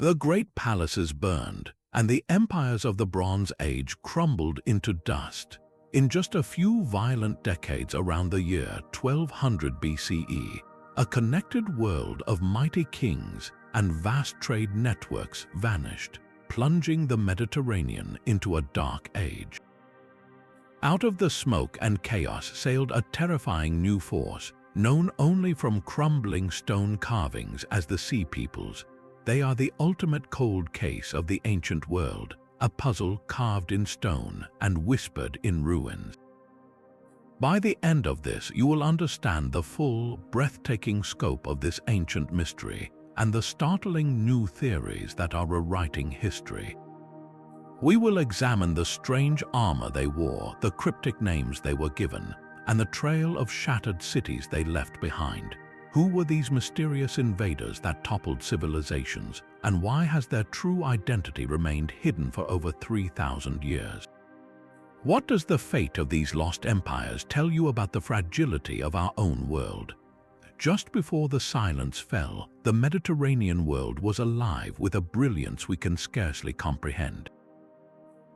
The great palaces burned, and the empires of the Bronze Age crumbled into dust. In just a few violent decades around the year 1200 BCE, a connected world of mighty kings and vast trade networks vanished, plunging the Mediterranean into a dark age. Out of the smoke and chaos sailed a terrifying new force, known only from crumbling stone carvings as the Sea Peoples. They are the ultimate cold case of the ancient world, a puzzle carved in stone and whispered in ruins. By the end of this, you will understand the full, breathtaking scope of this ancient mystery and the startling new theories that are rewriting history. We will examine the strange armor they wore, the cryptic names they were given, and the trail of shattered cities they left behind. Who were these mysterious invaders that toppled civilizations, and why has their true identity remained hidden for over 3,000 years? What does the fate of these lost empires tell you about the fragility of our own world? Just before the silence fell, the Mediterranean world was alive with a brilliance we can scarcely comprehend.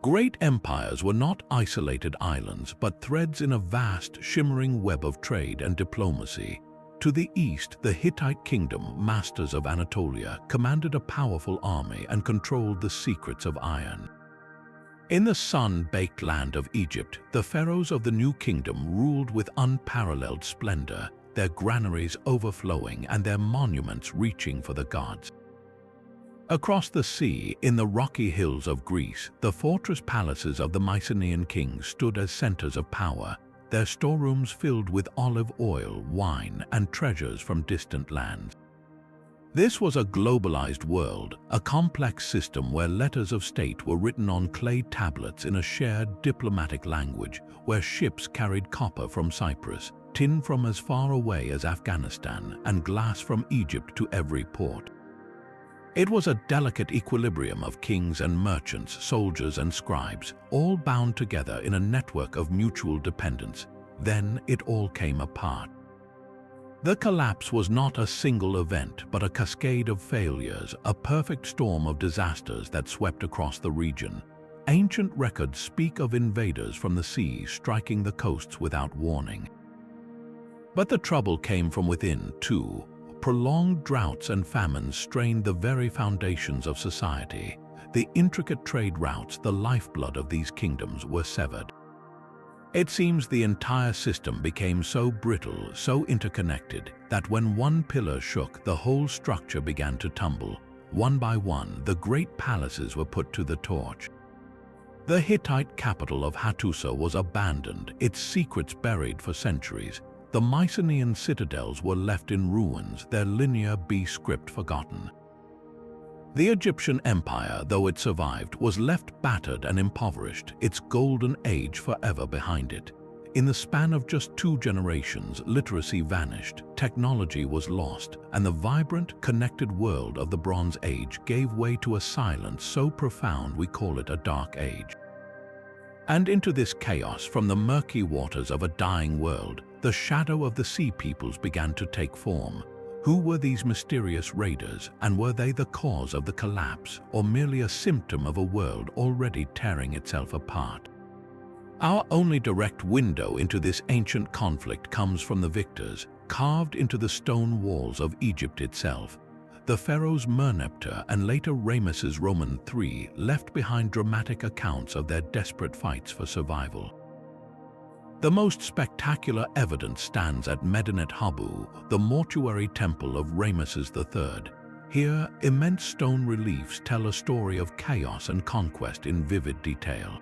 Great empires were not isolated islands, but threads in a vast, shimmering web of trade and diplomacy. To the east, the Hittite kingdom, masters of Anatolia, commanded a powerful army and controlled the secrets of iron. In the sun-baked land of Egypt, the pharaohs of the new kingdom ruled with unparalleled splendor, their granaries overflowing and their monuments reaching for the gods. Across the sea, in the rocky hills of Greece, the fortress palaces of the Mycenaean kings stood as centers of power, their storerooms filled with olive oil, wine, and treasures from distant lands. This was a globalized world, a complex system where letters of state were written on clay tablets in a shared diplomatic language, where ships carried copper from Cyprus, tin from as far away as Afghanistan, and glass from Egypt to every port. It was a delicate equilibrium of kings and merchants, soldiers and scribes, all bound together in a network of mutual dependence. Then it all came apart. The collapse was not a single event, but a cascade of failures, a perfect storm of disasters that swept across the region. Ancient records speak of invaders from the sea striking the coasts without warning. But the trouble came from within, too. Prolonged droughts and famines strained the very foundations of society. The intricate trade routes, the lifeblood of these kingdoms, were severed. It seems the entire system became so brittle, so interconnected, that when one pillar shook, the whole structure began to tumble. One by one, the great palaces were put to the torch. The Hittite capital of Hattusa was abandoned, its secrets buried for centuries. The Mycenaean citadels were left in ruins, their linear B-script forgotten. The Egyptian empire, though it survived, was left battered and impoverished, its golden age forever behind it. In the span of just 2 generations, literacy vanished, technology was lost, and the vibrant, connected world of the Bronze Age gave way to a silence so profound we call it a dark age. And into this chaos, from the murky waters of a dying world, the shadow of the Sea Peoples began to take form. Who were these mysterious raiders, and were they the cause of the collapse, or merely a symptom of a world already tearing itself apart? Our only direct window into this ancient conflict comes from the victors, carved into the stone walls of Egypt itself. The pharaohs Merneptah and later Ramesses Roman III left behind dramatic accounts of their desperate fights for survival. The most spectacular evidence stands at Medinet Habu, the mortuary temple of Ramesses III. Here, immense stone reliefs tell a story of chaos and conquest in vivid detail.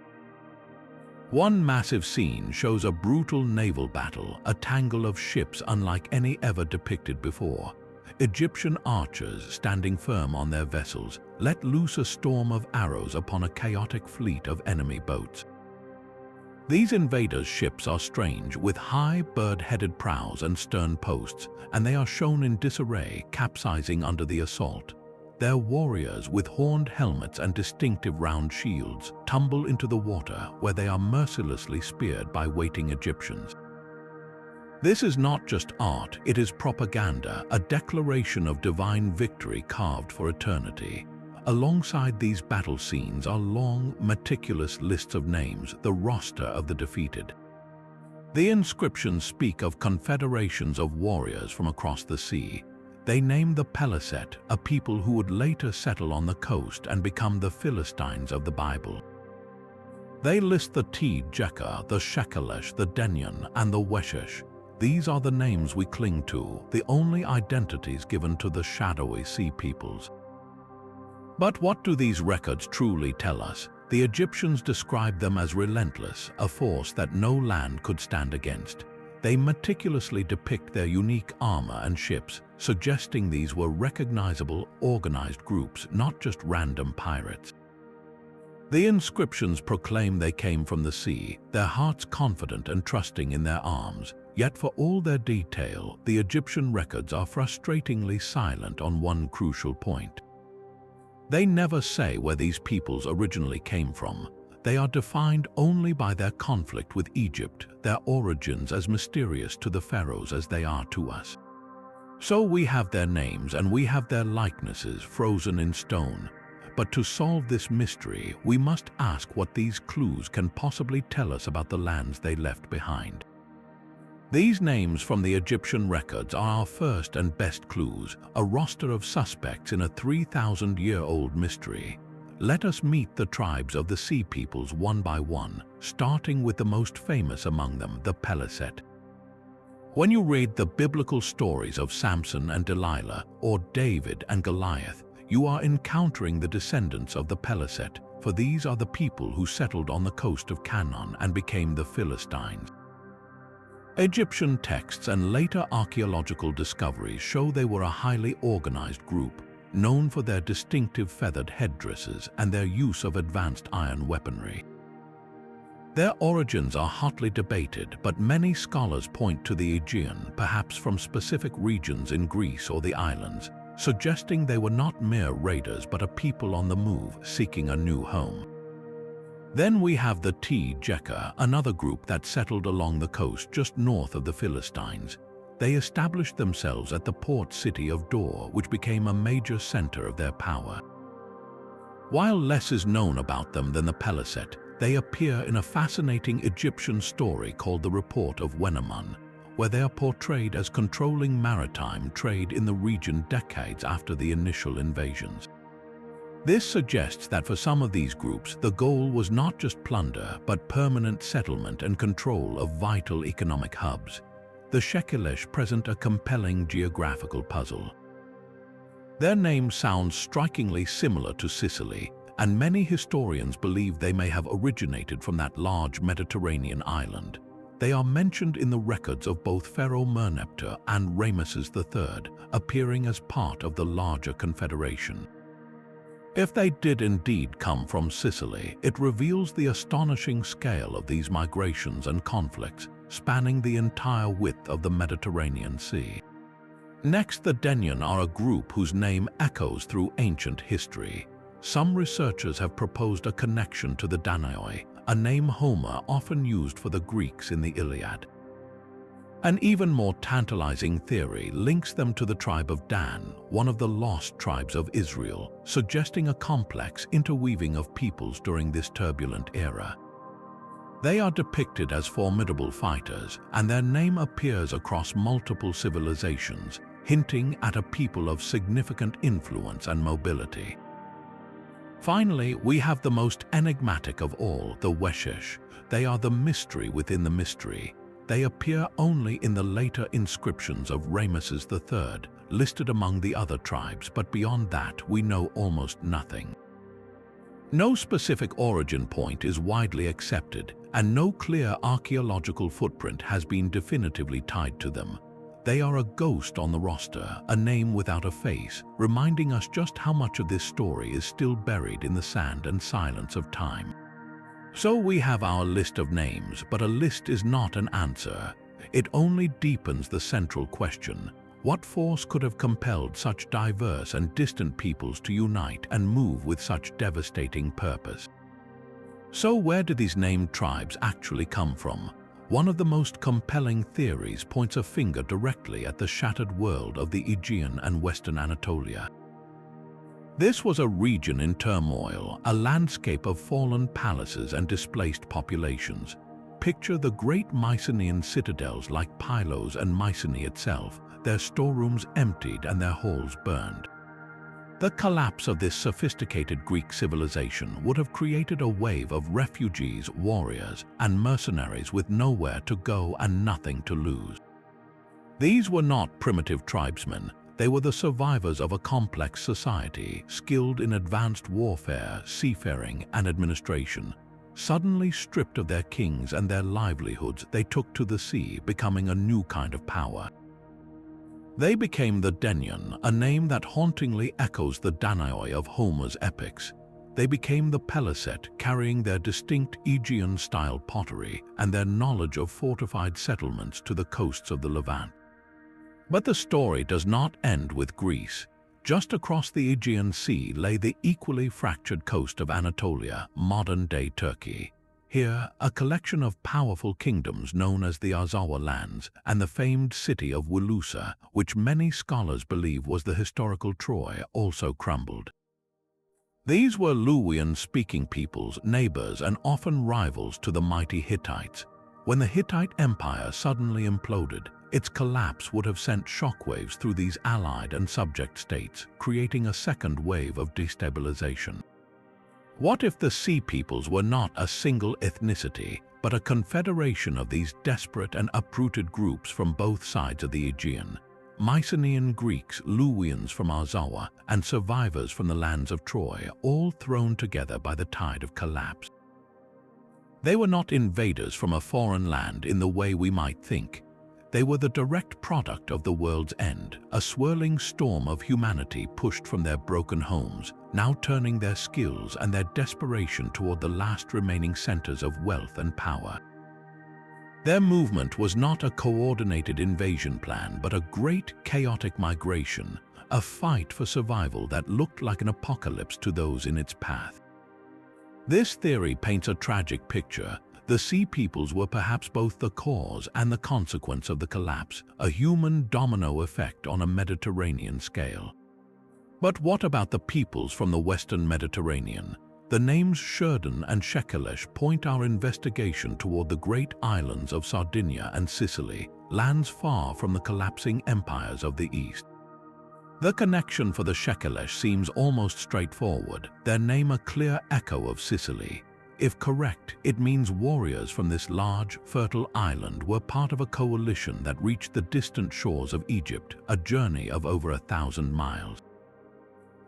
One massive scene shows a brutal naval battle, a tangle of ships unlike any ever depicted before. Egyptian archers, standing firm on their vessels, let loose a storm of arrows upon a chaotic fleet of enemy boats. These invaders' ships are strange, with high, bird-headed prows and stern posts, and they are shown in disarray, capsizing under the assault. Their warriors, with horned helmets and distinctive round shields, tumble into the water, where they are mercilessly speared by waiting Egyptians. This is not just art, it is propaganda, a declaration of divine victory carved for eternity. Alongside these battle scenes are long, meticulous lists of names, the roster of the defeated. The inscriptions speak of confederations of warriors from across the sea. They name the Peliset, a people who would later settle on the coast and become the Philistines of the Bible. They list the Jekka, the Shekelesh, the Denyon, and the Weshesh. These are the names we cling to, the only identities given to the shadowy sea peoples. But what do these records truly tell us? The Egyptians described them as relentless, a force that no land could stand against. They meticulously depict their unique armor and ships, suggesting these were recognizable, organized groups, not just random pirates. The inscriptions proclaim they came from the sea, their hearts confident and trusting in their arms. Yet for all their detail, the Egyptian records are frustratingly silent on one crucial point. They never say where these peoples originally came from. They are defined only by their conflict with Egypt, their origins as mysterious to the pharaohs as they are to us. So we have their names and we have their likenesses frozen in stone. But to solve this mystery, we must ask what these clues can possibly tell us about the lands they left behind. These names from the Egyptian records are our first and best clues, a roster of suspects in a 3,000-year-old mystery. Let us meet the tribes of the sea peoples one by one, starting with the most famous among them, the Peliset. When you read the biblical stories of Samson and Delilah or David and Goliath, you are encountering the descendants of the Peliset, for these are the people who settled on the coast of Canaan and became the Philistines. Egyptian texts and later archaeological discoveries show they were a highly organized group, known for their distinctive feathered headdresses and their use of advanced iron weaponry. Their origins are hotly debated, but many scholars point to the Aegean, perhaps from specific regions in Greece or the islands, suggesting they were not mere raiders but a people on the move seeking a new home. Then we have the Jekka, another group that settled along the coast just north of the Philistines. They established themselves at the port city of Dor, which became a major center of their power. While less is known about them than the Peliset, they appear in a fascinating Egyptian story called the Report of Wenamun, where they are portrayed as controlling maritime trade in the region decades after the initial invasions. This suggests that for some of these groups, the goal was not just plunder, but permanent settlement and control of vital economic hubs. The Shekelesh present a compelling geographical puzzle. Their name sounds strikingly similar to Sicily, and many historians believe they may have originated from that large Mediterranean island. They are mentioned in the records of both Pharaoh Merneptah and Ramesses III, appearing as part of the larger confederation. If they did indeed come from Sicily, it reveals the astonishing scale of these migrations and conflicts, spanning the entire width of the Mediterranean Sea. Next, the Denyon are a group whose name echoes through ancient history. Some researchers have proposed a connection to the Danaoi, a name Homer often used for the Greeks in the Iliad. An even more tantalizing theory links them to the tribe of Dan, one of the lost tribes of Israel, suggesting a complex interweaving of peoples during this turbulent era. They are depicted as formidable fighters, and their name appears across multiple civilizations, hinting at a people of significant influence and mobility. Finally, we have the most enigmatic of all, the Weshesh. They are the mystery within the mystery. They appear only in the later inscriptions of Ramesses III, listed among the other tribes, but beyond that we know almost nothing. No specific origin point is widely accepted, and no clear archaeological footprint has been definitively tied to them. They are a ghost on the roster, a name without a face, reminding us just how much of this story is still buried in the sand and silence of time. So we have our list of names, but a list is not an answer. It only deepens the central question: what force could have compelled such diverse and distant peoples to unite and move with such devastating purpose? So where do these named tribes actually come from? One of the most compelling theories points a finger directly at the shattered world of the Aegean and Western Anatolia. This was a region in turmoil, a landscape of fallen palaces and displaced populations. Picture the great Mycenaean citadels like Pylos and Mycenae itself, their storerooms emptied and their halls burned. The collapse of this sophisticated Greek civilization would have created a wave of refugees, warriors, and mercenaries with nowhere to go and nothing to lose. These were not primitive tribesmen. They were the survivors of a complex society, skilled in advanced warfare, seafaring, and administration. Suddenly stripped of their kings and their livelihoods, they took to the sea, becoming a new kind of power. They became the Denian, a name that hauntingly echoes the Danaoi of Homer's epics. They became the Peliset, carrying their distinct Aegean-style pottery and their knowledge of fortified settlements to the coasts of the Levant. But the story does not end with Greece. Just across the Aegean Sea lay the equally fractured coast of Anatolia, modern-day Turkey. Here, a collection of powerful kingdoms known as the Arzawa lands and the famed city of Wilusa, which many scholars believe was the historical Troy, also crumbled. These were Luwian-speaking peoples, neighbors, and often rivals to the mighty Hittites. When the Hittite Empire suddenly imploded, its collapse would have sent shockwaves through these allied and subject states, creating a second wave of destabilization. What if the Sea Peoples were not a single ethnicity, but a confederation of these desperate and uprooted groups from both sides of the Aegean? Mycenaean Greeks, Luwians from Arzawa, and survivors from the lands of Troy, all thrown together by the tide of collapse. They were not invaders from a foreign land in the way we might think. They were the direct product of the world's end, a swirling storm of humanity pushed from their broken homes, now turning their skills and their desperation toward the last remaining centers of wealth and power. Their movement was not a coordinated invasion plan, but a great chaotic migration, a fight for survival that looked like an apocalypse to those in its path. This theory paints a tragic picture. The Sea Peoples were perhaps both the cause and the consequence of the collapse, a human domino effect on a Mediterranean scale. But what about the peoples from the Western Mediterranean? The names Shurden and Shekelesh point our investigation toward the great islands of Sardinia and Sicily, lands far from the collapsing empires of the East. The connection for the Shekelesh seems almost straightforward, their name a clear echo of Sicily. If correct, it means warriors from this large, fertile island were part of a coalition that reached the distant shores of Egypt, a journey of over 1,000 miles.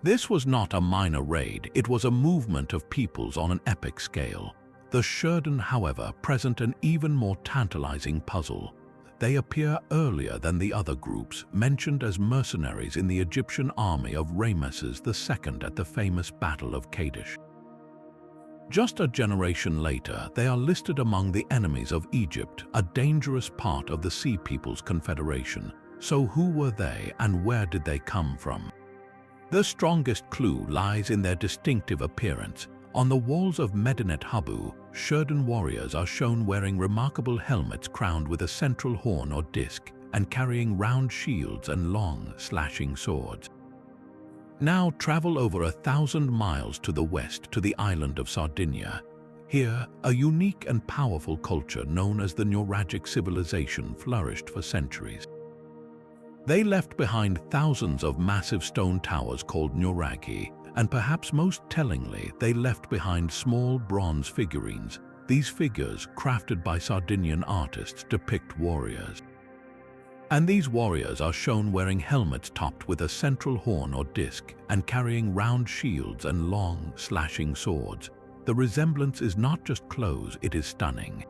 This was not a minor raid, it was a movement of peoples on an epic scale. The Shurden, however, present an even more tantalizing puzzle. They appear earlier than the other groups, mentioned as mercenaries in the Egyptian army of Rameses II at the famous Battle of Kadesh. Just a generation later, they are listed among the enemies of Egypt, a dangerous part of the Sea Peoples Confederation. So who were they and where did they come from? The strongest clue lies in their distinctive appearance. On the walls of Medinet Habu, Shurden warriors are shown wearing remarkable helmets crowned with a central horn or disc and carrying round shields and long, slashing swords. Now travel over 1,000 miles to the west to the island of Sardinia. Here, a unique and powerful culture known as the Nuragic civilization flourished for centuries. They left behind thousands of massive stone towers called Nuragi, and perhaps most tellingly, they left behind small bronze figurines. These figures, crafted by Sardinian artists, depict warriors. And these warriors are shown wearing helmets topped with a central horn or disc and carrying round shields and long, slashing swords. The resemblance is not just clothes, it is stunning.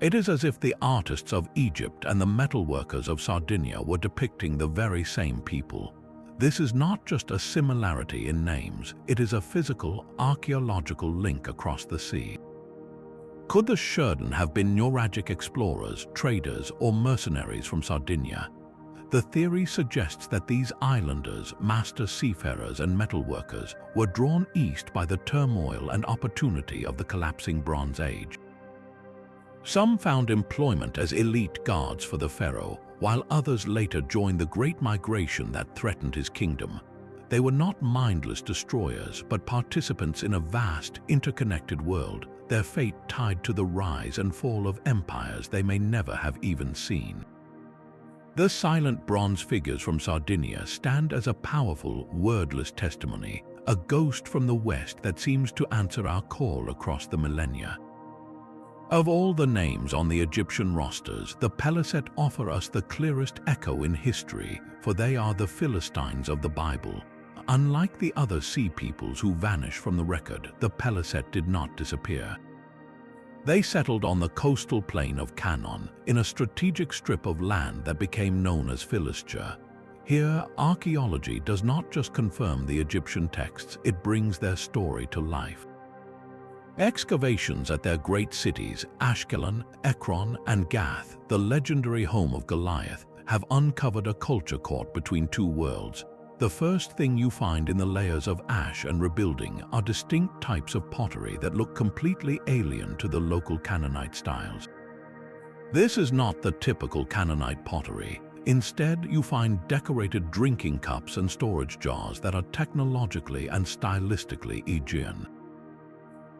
It is as if the artists of Egypt and the metalworkers of Sardinia were depicting the very same people. This is not just a similarity in names, it is a physical, archaeological link across the sea. Could the Shurden have been Nuragic explorers, traders, or mercenaries from Sardinia? The theory suggests that these islanders, master seafarers and metalworkers, were drawn east by the turmoil and opportunity of the collapsing Bronze Age. Some found employment as elite guards for the pharaoh, while others later joined the great migration that threatened his kingdom. They were not mindless destroyers, but participants in a vast, interconnected world, their fate tied to the rise and fall of empires they may never have even seen. The silent bronze figures from Sardinia stand as a powerful, wordless testimony, a ghost from the West that seems to answer our call across the millennia. Of all the names on the Egyptian rosters, the Peliset offer us the clearest echo in history, for they are the Philistines of the Bible. Unlike the other sea peoples who vanish from the record, the Peliset did not disappear. They settled on the coastal plain of Canaan, in a strategic strip of land that became known as Philistia. Here, archaeology does not just confirm the Egyptian texts, it brings their story to life. Excavations at their great cities, Ashkelon, Ekron, and Gath, the legendary home of Goliath, have uncovered a culture caught between two worlds. The first thing you find in the layers of ash and rebuilding are distinct types of pottery that look completely alien to the local Canaanite styles. This is not the typical Canaanite pottery. Instead, you find decorated drinking cups and storage jars that are technologically and stylistically Aegean.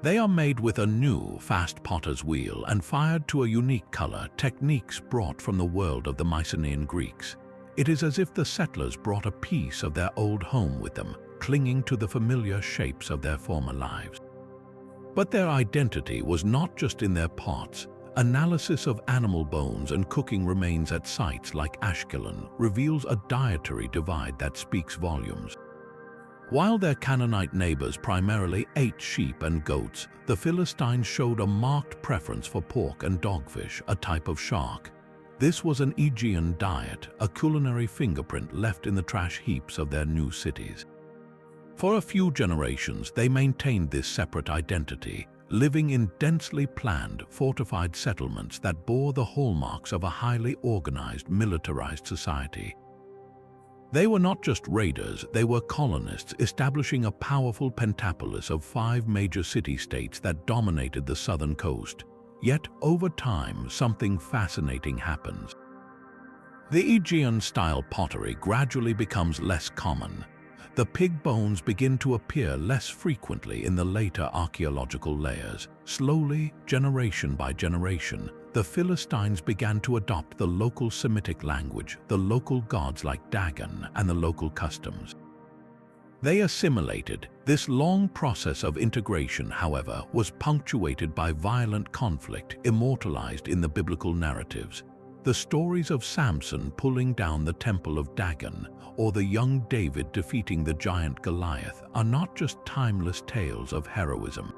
They are made with a new, fast potter's wheel and fired to a unique color, techniques brought from the world of the Mycenaean Greeks. It is as if the settlers brought a piece of their old home with them, clinging to the familiar shapes of their former lives. But their identity was not just in their pots. Analysis of animal bones and cooking remains at sites like Ashkelon reveals a dietary divide that speaks volumes. While their Canaanite neighbors primarily ate sheep and goats, the Philistines showed a marked preference for pork and dogfish, a type of shark. This was an Aegean diet, a culinary fingerprint left in the trash heaps of their new cities. For a few generations, they maintained this separate identity, living in densely planned, fortified settlements that bore the hallmarks of a highly organized, militarized society. They were not just raiders, they were colonists, establishing a powerful pentapolis of 5 major city-states that dominated the southern coast. Yet, over time, something fascinating happens. The Aegean-style pottery gradually becomes less common. The pig bones begin to appear less frequently in the later archaeological layers. Slowly, generation by generation, the Philistines began to adopt the local Semitic language, the local gods like Dagon, and the local customs. They assimilated. This long process of integration, however, was punctuated by violent conflict immortalized in the biblical narratives. The stories of Samson pulling down the temple of Dagon or the young David defeating the giant Goliath are not just timeless tales of heroism.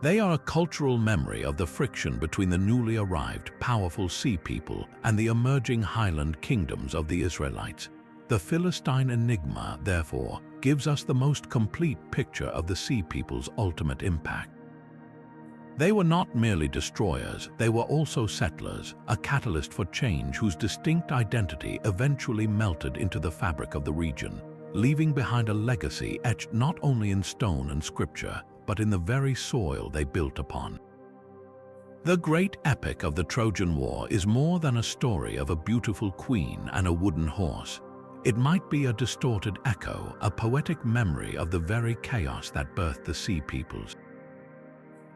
They are a cultural memory of the friction between the newly arrived, powerful sea people and the emerging highland kingdoms of the Israelites. The Philistine enigma, therefore, gives us the most complete picture of the sea people's ultimate impact. They were not merely destroyers, they were also settlers, a catalyst for change whose distinct identity eventually melted into the fabric of the region, leaving behind a legacy etched not only in stone and scripture, but in the very soil they built upon. The great epic of the Trojan War is more than a story of a beautiful queen and a wooden horse. It might be a distorted echo, a poetic memory of the very chaos that birthed the sea peoples.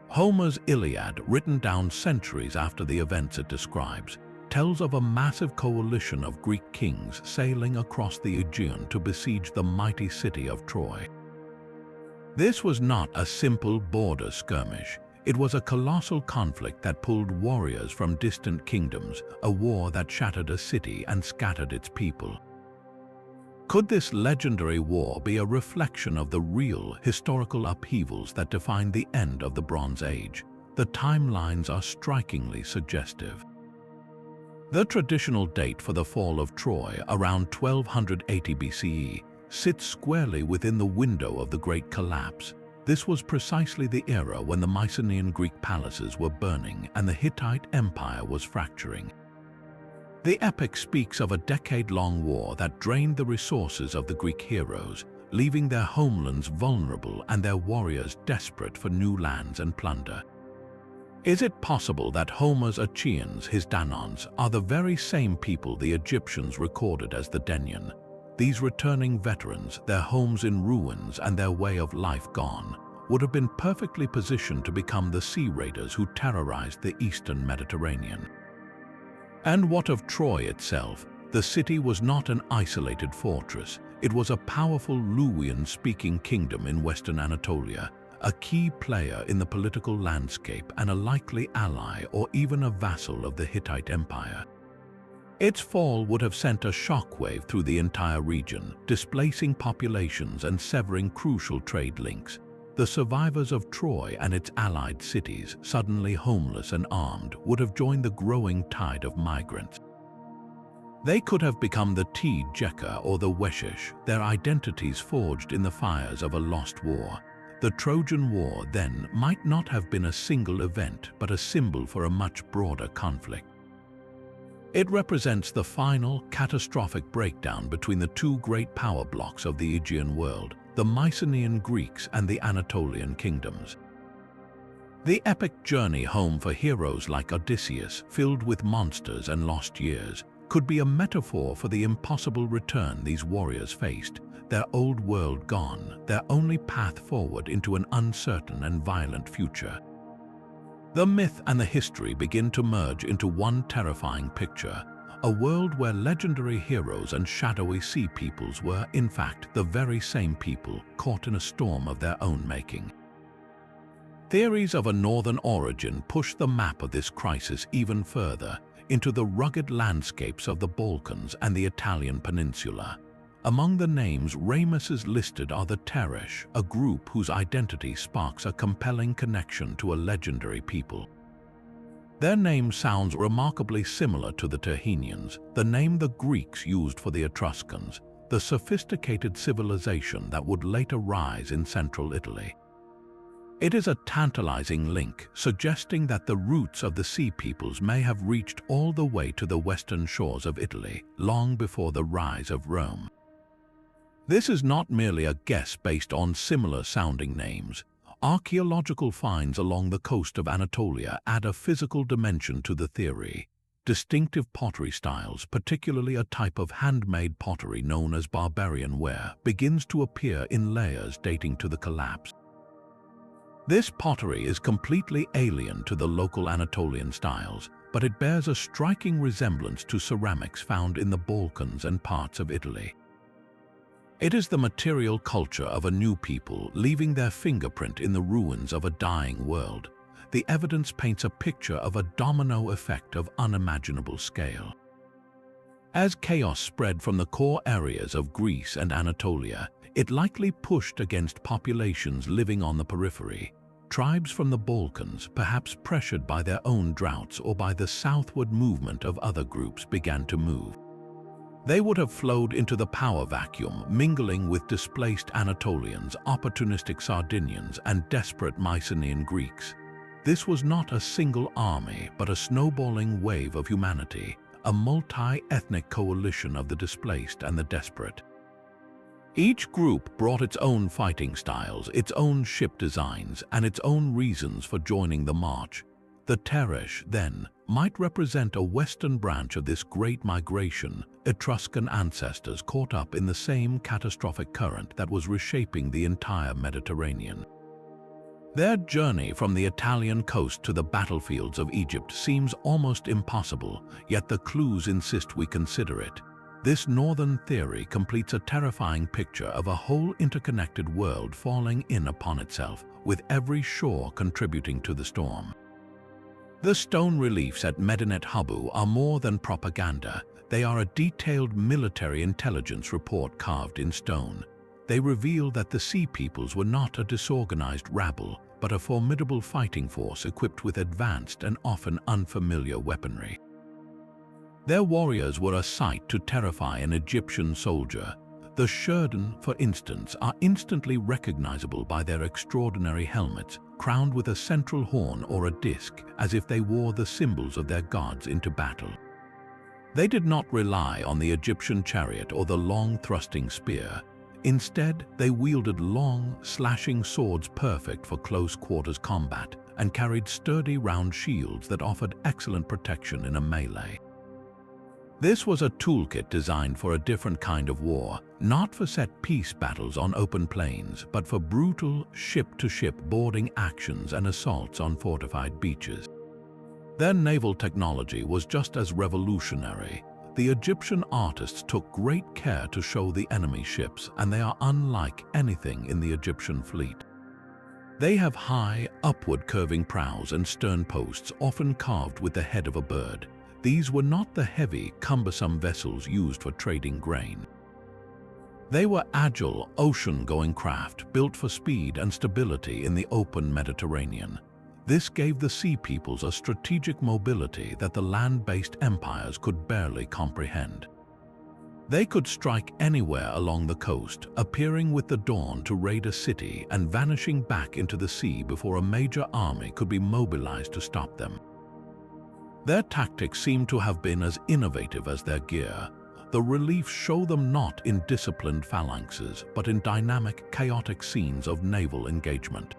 Homer's Iliad, written down centuries after the events it describes, tells of a massive coalition of Greek kings sailing across the Aegean to besiege the mighty city of Troy. This was not a simple border skirmish. It was a colossal conflict that pulled warriors from distant kingdoms, a war that shattered a city and scattered its people. Could this legendary war be a reflection of the real historical upheavals that defined the end of the Bronze Age? The timelines are strikingly suggestive. The traditional date for the fall of Troy, around 1280 BCE, sits squarely within the window of the Great Collapse. This was precisely the era when the Mycenaean Greek palaces were burning and the Hittite Empire was fracturing. The epic speaks of a decade-long war that drained the resources of the Greek heroes, leaving their homelands vulnerable and their warriors desperate for new lands and plunder. Is it possible that Homer's Aegeans, his Danons, are the very same people the Egyptians recorded as the Denyen? these returning veterans, their homes in ruins and their way of life gone, would have been perfectly positioned to become the sea raiders who terrorized the eastern Mediterranean. And what of Troy itself? The city was not an isolated fortress. It was a powerful Luwian-speaking kingdom in western Anatolia, a key player in the political landscape and a likely ally or even a vassal of the Hittite Empire. Its fall would have sent a shockwave through the entire region, displacing populations and severing crucial trade links. The survivors of Troy and its allied cities, suddenly homeless and armed, would have joined the growing tide of migrants. They could have become the Tjeka or the Weshish, their identities forged in the fires of a lost war. The Trojan War, then, might not have been a single event, but a symbol for a much broader conflict. It represents the final, catastrophic breakdown between the two great power blocks of the Aegean world, the Mycenaean Greeks and the Anatolian kingdoms. The epic journey home for heroes like Odysseus, filled with monsters and lost years, could be a metaphor for the impossible return these warriors faced, their old world gone, their only path forward into an uncertain and violent future. The myth and the history begin to merge into one terrifying picture, a world where legendary heroes and shadowy sea peoples were, in fact, the very same people caught in a storm of their own making. Theories of a northern origin push the map of this crisis even further, into the rugged landscapes of the Balkans and the Italian peninsula. Among the names Ramus listed are the Teresh, a group whose identity sparks a compelling connection to a legendary people. Their name sounds remarkably similar to the Tyrrhenians, the name the Greeks used for the Etruscans, the sophisticated civilization that would later rise in central Italy. It is a tantalizing link, suggesting that the roots of the sea peoples may have reached all the way to the western shores of Italy, long before the rise of Rome. This is not merely a guess based on similar-sounding names. Archaeological finds along the coast of Anatolia add a physical dimension to the theory. Distinctive pottery styles, particularly a type of handmade pottery known as barbarian ware, begins to appear in layers dating to the collapse. This pottery is completely alien to the local Anatolian styles, but it bears a striking resemblance to ceramics found in the Balkans and parts of Italy. It is the material culture of a new people leaving their fingerprint in the ruins of a dying world. The evidence paints a picture of a domino effect of unimaginable scale. As chaos spread from the core areas of Greece and Anatolia, it likely pushed against populations living on the periphery. Tribes from the Balkans, perhaps pressured by their own droughts or by the southward movement of other groups, began to move. They would have flowed into the power vacuum, mingling with displaced Anatolians, opportunistic Sardinians, and desperate Mycenaean Greeks. This was not a single army, but a snowballing wave of humanity, a multi-ethnic coalition of the displaced and the desperate. Each group brought its own fighting styles, its own ship designs, and its own reasons for joining the march. The Teresh, then, might represent a western branch of this great migration, Etruscan ancestors caught up in the same catastrophic current that was reshaping the entire Mediterranean. Their journey from the Italian coast to the battlefields of Egypt seems almost impossible, yet the clues insist we consider it. This northern theory completes a terrifying picture of a whole interconnected world falling in upon itself, with every shore contributing to the storm. The stone reliefs at Medinet Habu are more than propaganda. They are a detailed military intelligence report carved in stone. They reveal that the sea peoples were not a disorganized rabble, but a formidable fighting force equipped with advanced and often unfamiliar weaponry. Their warriors were a sight to terrify an Egyptian soldier. The Shurden, for instance, are instantly recognizable by their extraordinary helmets, crowned with a central horn or a disc, as if they wore the symbols of their gods into battle. They did not rely on the Egyptian chariot or the long thrusting spear. Instead, they wielded long, slashing swords perfect for close-quarters combat and carried sturdy round shields that offered excellent protection in a melee. This was a toolkit designed for a different kind of war, not for set-piece battles on open plains, but for brutal ship-to-ship boarding actions and assaults on fortified beaches. Their naval technology was just as revolutionary. The Egyptian artists took great care to show the enemy ships, and they are unlike anything in the Egyptian fleet. They have high, upward-curving prows and stern posts, often carved with the head of a bird. These were not the heavy, cumbersome vessels used for trading grain. They were agile, ocean-going craft built for speed and stability in the open Mediterranean. This gave the sea peoples a strategic mobility that the land-based empires could barely comprehend. They could strike anywhere along the coast, appearing with the dawn to raid a city and vanishing back into the sea before a major army could be mobilized to stop them. Their tactics seem to have been as innovative as their gear. The reliefs show them not in disciplined phalanxes, but in dynamic, chaotic scenes of naval engagement.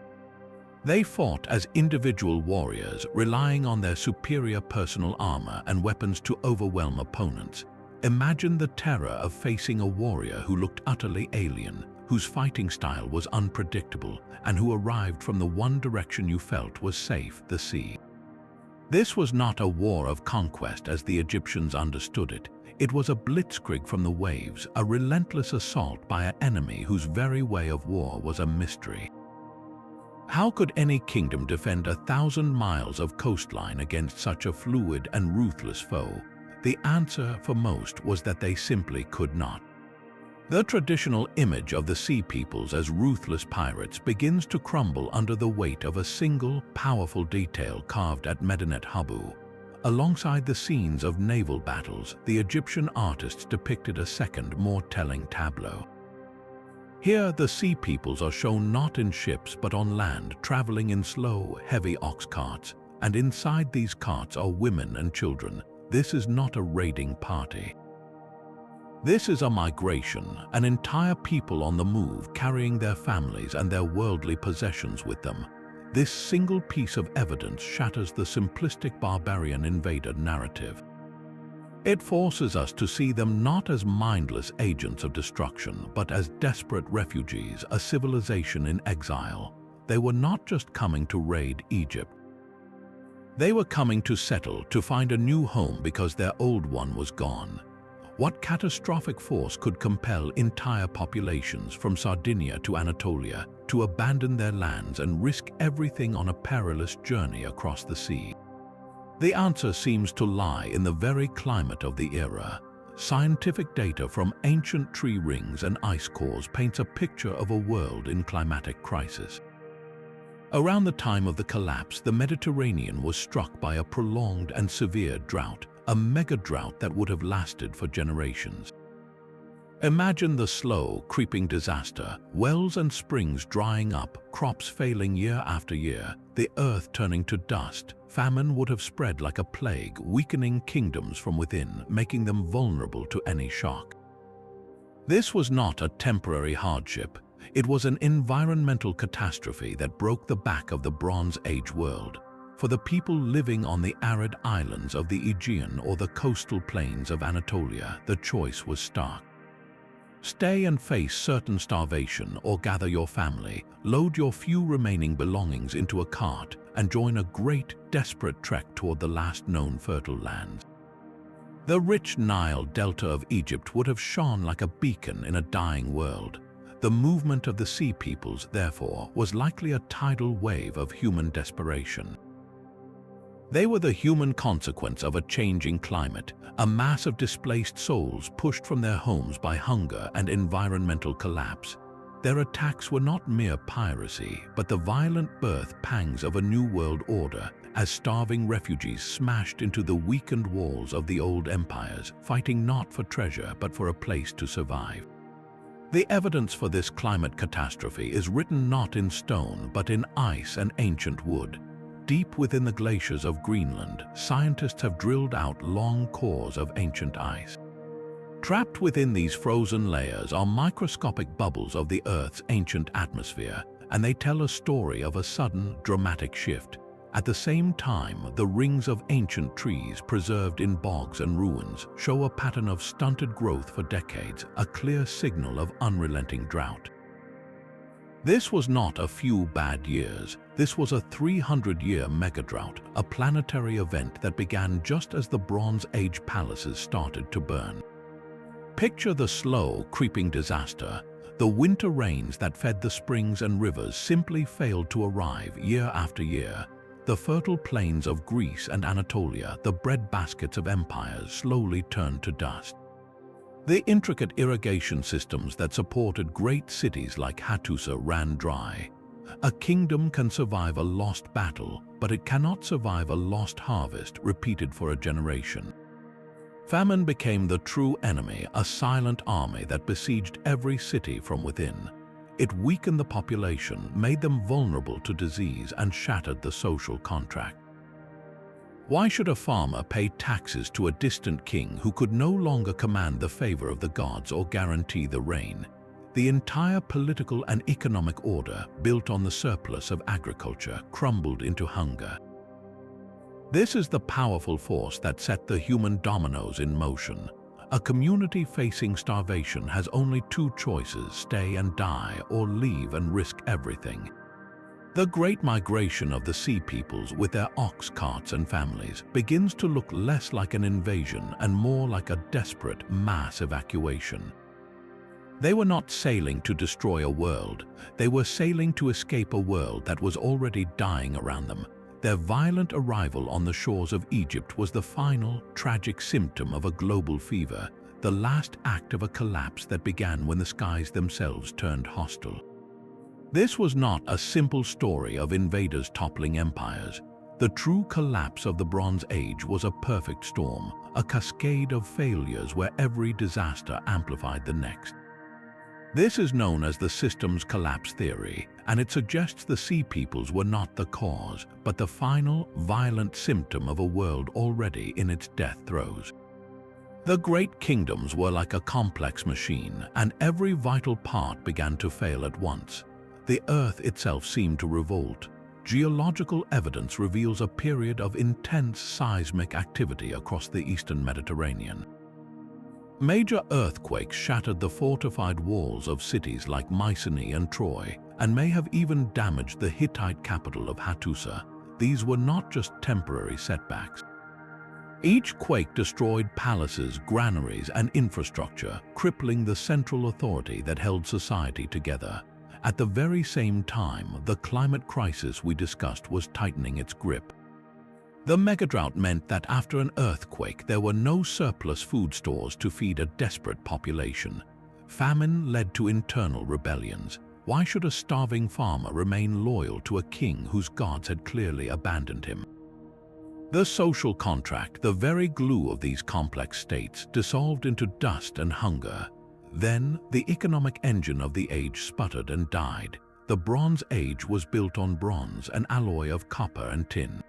They fought as individual warriors, relying on their superior personal armor and weapons to overwhelm opponents. Imagine the terror of facing a warrior who looked utterly alien, whose fighting style was unpredictable, and who arrived from the one direction you felt was safe, the sea. This was not a war of conquest as the Egyptians understood it. It was a blitzkrieg from the waves, a relentless assault by an enemy whose very way of war was a mystery. How could any kingdom defend 1,000 miles of coastline against such a fluid and ruthless foe? The answer for most was that they simply could not. The traditional image of the sea peoples as ruthless pirates begins to crumble under the weight of a single, powerful detail carved at Medinet Habu. Alongside the scenes of naval battles, the Egyptian artists depicted a second, more telling tableau. Here, the sea peoples are shown not in ships but on land, traveling in slow, heavy ox carts, and inside these carts are women and children. This is not a raiding party. This is a migration, an entire people on the move, carrying their families and their worldly possessions with them. This single piece of evidence shatters the simplistic barbarian invader narrative. It forces us to see them not as mindless agents of destruction, but as desperate refugees, a civilization in exile. They were not just coming to raid Egypt. They were coming to settle, to find a new home because their old one was gone. What catastrophic force could compel entire populations from Sardinia to Anatolia to abandon their lands and risk everything on a perilous journey across the sea? The answer seems to lie in the very climate of the era. Scientific data from ancient tree rings and ice cores paints a picture of a world in climatic crisis. Around the time of the collapse, the Mediterranean was struck by a prolonged and severe drought, a mega drought that would have lasted for generations. Imagine the slow, creeping disaster, wells and springs drying up, crops failing year after year, the earth turning to dust. Famine would have spread like a plague, weakening kingdoms from within, making them vulnerable to any shock. This was not a temporary hardship. It was an environmental catastrophe that broke the back of the Bronze Age world. For the people living on the arid islands of the Aegean or the coastal plains of Anatolia, the choice was stark. Stay and face certain starvation, or gather your family, load your few remaining belongings into a cart, and join a great, desperate trek toward the last known fertile lands. The rich Nile delta of Egypt would have shone like a beacon in a dying world. The movement of the sea peoples, therefore, was likely a tidal wave of human desperation. They were the human consequence of a changing climate, a mass of displaced souls pushed from their homes by hunger and environmental collapse. Their attacks were not mere piracy, but the violent birth pangs of a new world order, as starving refugees smashed into the weakened walls of the old empires, fighting not for treasure but for a place to survive. The evidence for this climate catastrophe is written not in stone but in ice and ancient wood. Deep within the glaciers of Greenland, scientists have drilled out long cores of ancient ice. Trapped within these frozen layers are microscopic bubbles of the Earth's ancient atmosphere, and they tell a story of a sudden, dramatic shift. At the same time, the rings of ancient trees preserved in bogs and ruins show a pattern of stunted growth for decades, a clear signal of unrelenting drought. This was not a few bad years. This was a 300-year megadrought, a planetary event that began just as the Bronze Age palaces started to burn. Picture the slow, creeping disaster. The winter rains that fed the springs and rivers simply failed to arrive year after year. The fertile plains of Greece and Anatolia, the breadbaskets of empires, slowly turned to dust. The intricate irrigation systems that supported great cities like Hattusa ran dry. A kingdom can survive a lost battle, but it cannot survive a lost harvest repeated for a generation. Famine became the true enemy, a silent army that besieged every city from within. It weakened the population, made them vulnerable to disease, and shattered the social contract. Why should a farmer pay taxes to a distant king who could no longer command the favor of the gods or guarantee the rain? The entire political and economic order, built on the surplus of agriculture, crumbled into hunger. This is the powerful force that set the human dominoes in motion. A community facing starvation has only two choices: stay and die, or leave and risk everything. The Great Migration of the Sea Peoples, with their ox carts and families, begins to look less like an invasion and more like a desperate mass evacuation. They were not sailing to destroy a world. They were sailing to escape a world that was already dying around them. Their violent arrival on the shores of Egypt was the final, tragic symptom of a global fever, the last act of a collapse that began when the skies themselves turned hostile. This was not a simple story of invaders toppling empires. The true collapse of the Bronze Age was a perfect storm, a cascade of failures where every disaster amplified the next. This is known as the systems collapse theory, and it suggests the Sea Peoples were not the cause, but the final, violent symptom of a world already in its death throes. The great kingdoms were like a complex machine, and every vital part began to fail at once. The earth itself seemed to revolt. Geological evidence reveals a period of intense seismic activity across the eastern Mediterranean. Major earthquakes shattered the fortified walls of cities like Mycenae and Troy, and may have even damaged the Hittite capital of Hattusa. These were not just temporary setbacks. Each quake destroyed palaces, granaries, and infrastructure, crippling the central authority that held society together. At the very same time, the climate crisis we discussed was tightening its grip. The megadrought meant that after an earthquake, there were no surplus food stores to feed a desperate population. Famine led to internal rebellions. Why should a starving farmer remain loyal to a king whose gods had clearly abandoned him? The social contract, the very glue of these complex states, dissolved into dust and hunger. Then, the economic engine of the age sputtered and died. The Bronze Age was built on bronze, an alloy of copper and tin.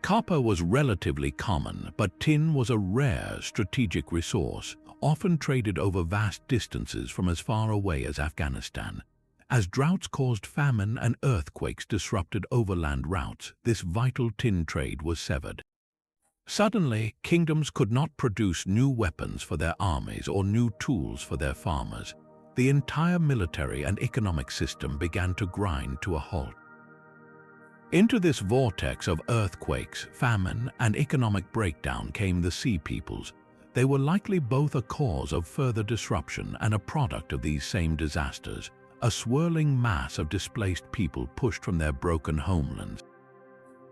Copper was relatively common, but tin was a rare, strategic resource, often traded over vast distances from as far away as Afghanistan. As droughts caused famine and earthquakes disrupted overland routes, this vital tin trade was severed. Suddenly, kingdoms could not produce new weapons for their armies or new tools for their farmers. The entire military and economic system began to grind to a halt. Into this vortex of earthquakes, famine, and economic breakdown came the Sea Peoples. They were likely both a cause of further disruption and a product of these same disasters, a swirling mass of displaced people pushed from their broken homelands.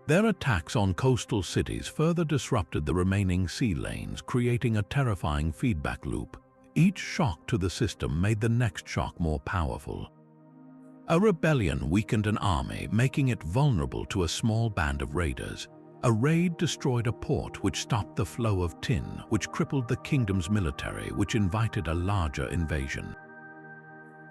Their attacks on coastal cities further disrupted the remaining sea lanes, creating a terrifying feedback loop. Each shock to the system made the next shock more powerful. A rebellion weakened an army, making it vulnerable to a small band of raiders. A raid destroyed a port, which stopped the flow of tin, which crippled the kingdom's military, which invited a larger invasion.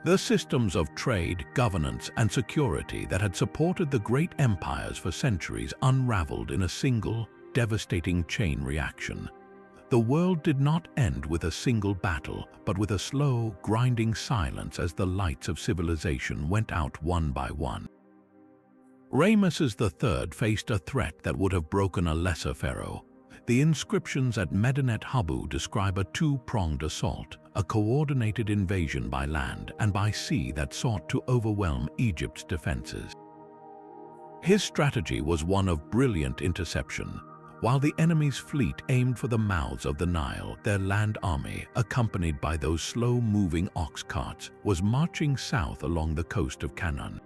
The systems of trade, governance, and security that had supported the great empires for centuries unraveled in a single, devastating chain reaction. The world did not end with a single battle, but with a slow, grinding silence as the lights of civilization went out one by one. Ramesses III faced a threat that would have broken a lesser pharaoh. The inscriptions at Medinet Habu describe a two-pronged assault, a coordinated invasion by land and by sea that sought to overwhelm Egypt's defenses. His strategy was one of brilliant interception. While the enemy's fleet aimed for the mouths of the Nile, their land army, accompanied by those slow-moving ox carts, was marching south along the coast of Canaan.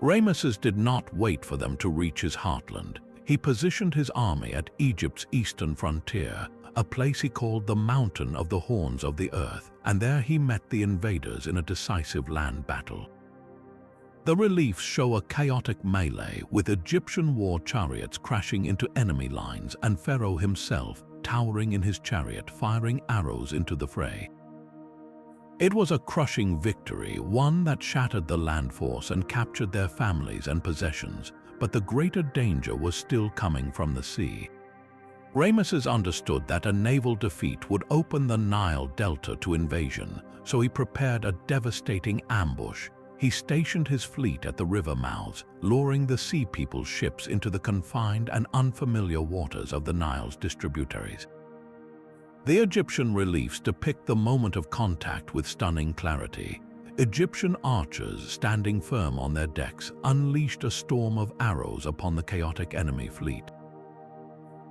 Ramesses did not wait for them to reach his heartland. He positioned his army at Egypt's eastern frontier, a place he called the Mountain of the Horns of the Earth, and there he met the invaders in a decisive land battle. The reliefs show a chaotic melee, with Egyptian war chariots crashing into enemy lines and Pharaoh himself, towering in his chariot, firing arrows into the fray. It was a crushing victory, one that shattered the land force and captured their families and possessions, but the greater danger was still coming from the sea. Ramesses understood that a naval defeat would open the Nile Delta to invasion, so he prepared a devastating ambush. He stationed his fleet at the river mouths, luring the Sea People's ships into the confined and unfamiliar waters of the Nile's distributaries. The Egyptian reliefs depict the moment of contact with stunning clarity. Egyptian archers, standing firm on their decks, unleashed a storm of arrows upon the chaotic enemy fleet.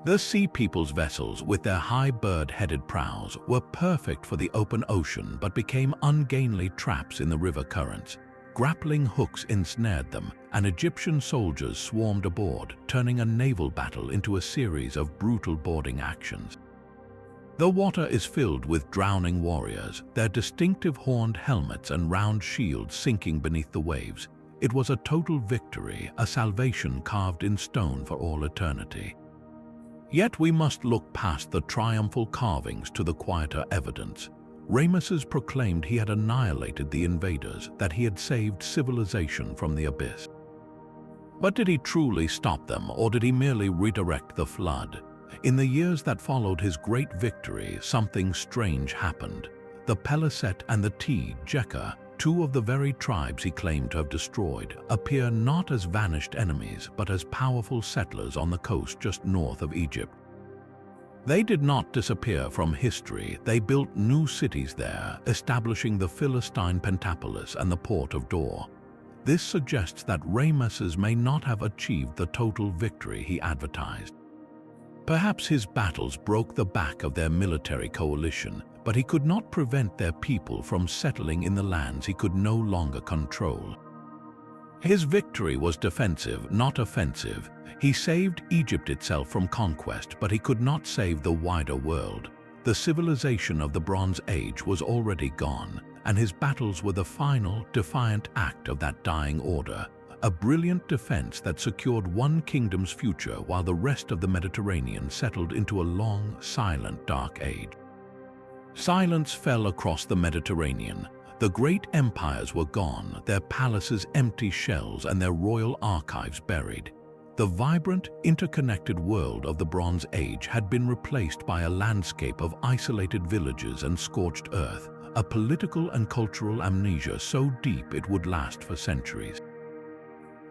The Sea People's vessels, with their high bird-headed prows, were perfect for the open ocean but became ungainly traps in the river currents. Grappling hooks ensnared them, and Egyptian soldiers swarmed aboard, turning a naval battle into a series of brutal boarding actions. The water is filled with drowning warriors, their distinctive horned helmets and round shields sinking beneath the waves. It was a total victory, a salvation carved in stone for all eternity. Yet we must look past the triumphal carvings to the quieter evidence. Ramesses proclaimed he had annihilated the invaders, that he had saved civilization from the abyss. But did he truly stop them, or did he merely redirect the flood? In the years that followed his great victory, something strange happened. The Peliset and the Jekka, two of the very tribes he claimed to have destroyed, appear not as vanished enemies, but as powerful settlers on the coast just north of Egypt. They did not disappear from history. They built new cities there, establishing the Philistine Pentapolis and the port of Dor. This suggests that Ramesses may not have achieved the total victory he advertised. Perhaps his battles broke the back of their military coalition, but he could not prevent their people from settling in the lands he could no longer control. His victory was defensive, not offensive. He saved Egypt itself from conquest, but he could not save the wider world. The civilization of the Bronze Age was already gone, and his battles were the final, defiant act of that dying order. A brilliant defense that secured one kingdom's future while the rest of the Mediterranean settled into a long, silent, dark age. Silence fell across the Mediterranean. The great empires were gone, their palaces empty shells and their royal archives buried. The vibrant, interconnected world of the Bronze Age had been replaced by a landscape of isolated villages and scorched earth, a political and cultural amnesia so deep it would last for centuries.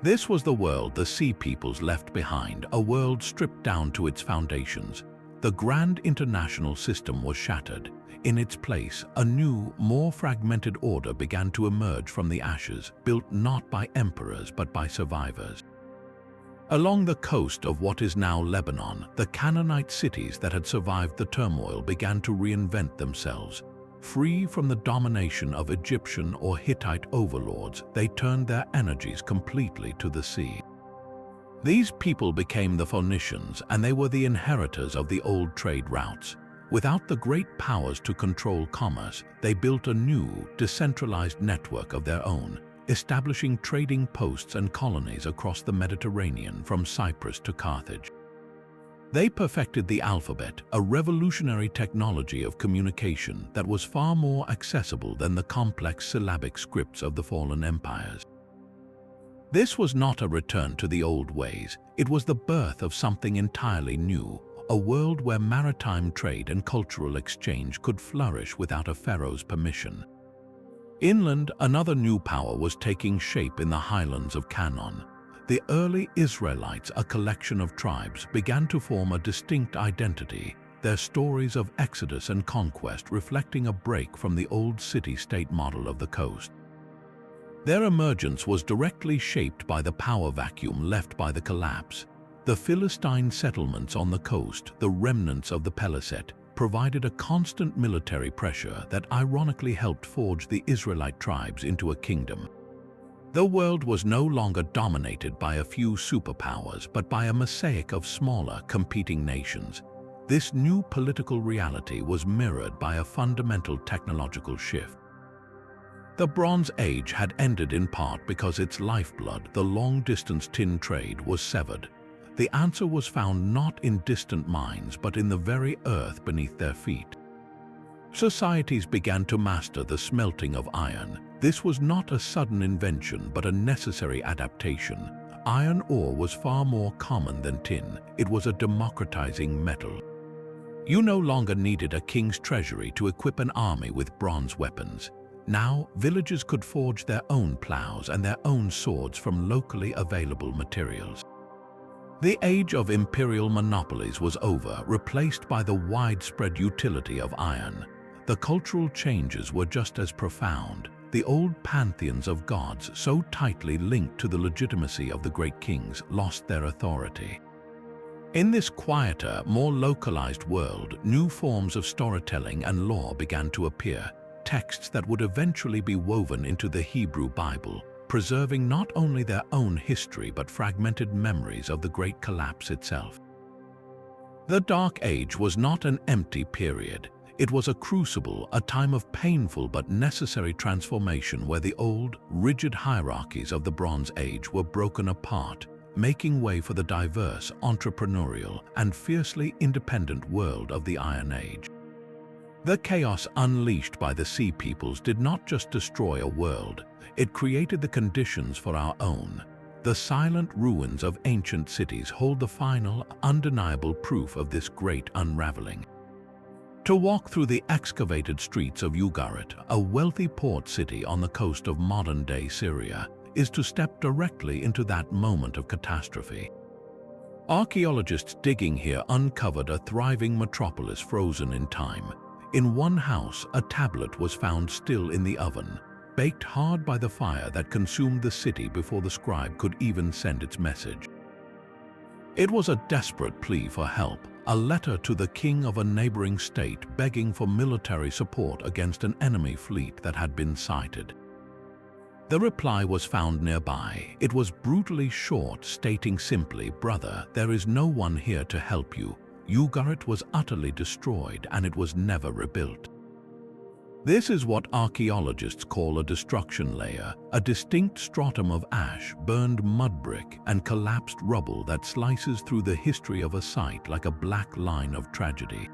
This was the world the Sea Peoples left behind, a world stripped down to its foundations. The grand international system was shattered. In its place, a new, more fragmented order began to emerge from the ashes, built not by emperors but by survivors. Along the coast of what is now Lebanon, the Canaanite cities that had survived the turmoil began to reinvent themselves. Free from the domination of Egyptian or Hittite overlords, they turned their energies completely to the sea. These people became the Phoenicians, and they were the inheritors of the old trade routes. Without the great powers to control commerce, they built a new, decentralized network of their own, establishing trading posts and colonies across the Mediterranean from Cyprus to Carthage. They perfected the alphabet, a revolutionary technology of communication that was far more accessible than the complex syllabic scripts of the fallen empires. This was not a return to the old ways. It was the birth of something entirely new, a world where maritime trade and cultural exchange could flourish without a pharaoh's permission. Inland, another new power was taking shape in the highlands of Canaan. The early Israelites, a collection of tribes, began to form a distinct identity, their stories of exodus and conquest reflecting a break from the old city-state model of the coast. Their emergence was directly shaped by the power vacuum left by the collapse. The Philistine settlements on the coast, the remnants of the Peliset, provided a constant military pressure that ironically helped forge the Israelite tribes into a kingdom. The world was no longer dominated by a few superpowers, but by a mosaic of smaller, competing nations. This new political reality was mirrored by a fundamental technological shift. The Bronze Age had ended in part because its lifeblood, the long-distance tin trade, was severed. The answer was found not in distant mines, but in the very earth beneath their feet. Societies began to master the smelting of iron. This was not a sudden invention, but a necessary adaptation. Iron ore was far more common than tin. It was a democratizing metal. You no longer needed a king's treasury to equip an army with bronze weapons. Now, villagers could forge their own plows and their own swords from locally available materials. The age of imperial monopolies was over, replaced by the widespread utility of iron. The cultural changes were just as profound. The old pantheons of gods, so tightly linked to the legitimacy of the great kings, lost their authority. In this quieter, more localized world, new forms of storytelling and law began to appear, texts that would eventually be woven into the Hebrew Bible, preserving not only their own history but fragmented memories of the Great Collapse itself. The Dark Age was not an empty period. It was a crucible, a time of painful but necessary transformation where the old, rigid hierarchies of the Bronze Age were broken apart, making way for the diverse, entrepreneurial, and fiercely independent world of the Iron Age. The chaos unleashed by the Sea Peoples did not just destroy a world, it created the conditions for our own. The silent ruins of ancient cities hold the final, undeniable proof of this great unraveling. To walk through the excavated streets of Ugarit, a wealthy port city on the coast of modern-day Syria, is to step directly into that moment of catastrophe. Archaeologists digging here uncovered a thriving metropolis frozen in time. In one house, a tablet was found still in the oven, baked hard by the fire that consumed the city before the scribe could even send its message. It was a desperate plea for help, a letter to the king of a neighboring state begging for military support against an enemy fleet that had been sighted. The reply was found nearby. It was brutally short, stating simply, "Brother, there is no one here to help you. Ugarit was utterly destroyed and it was never rebuilt." This is what archaeologists call a destruction layer, a distinct stratum of ash, burned mud brick, and collapsed rubble that slices through the history of a site like a black line of tragedy.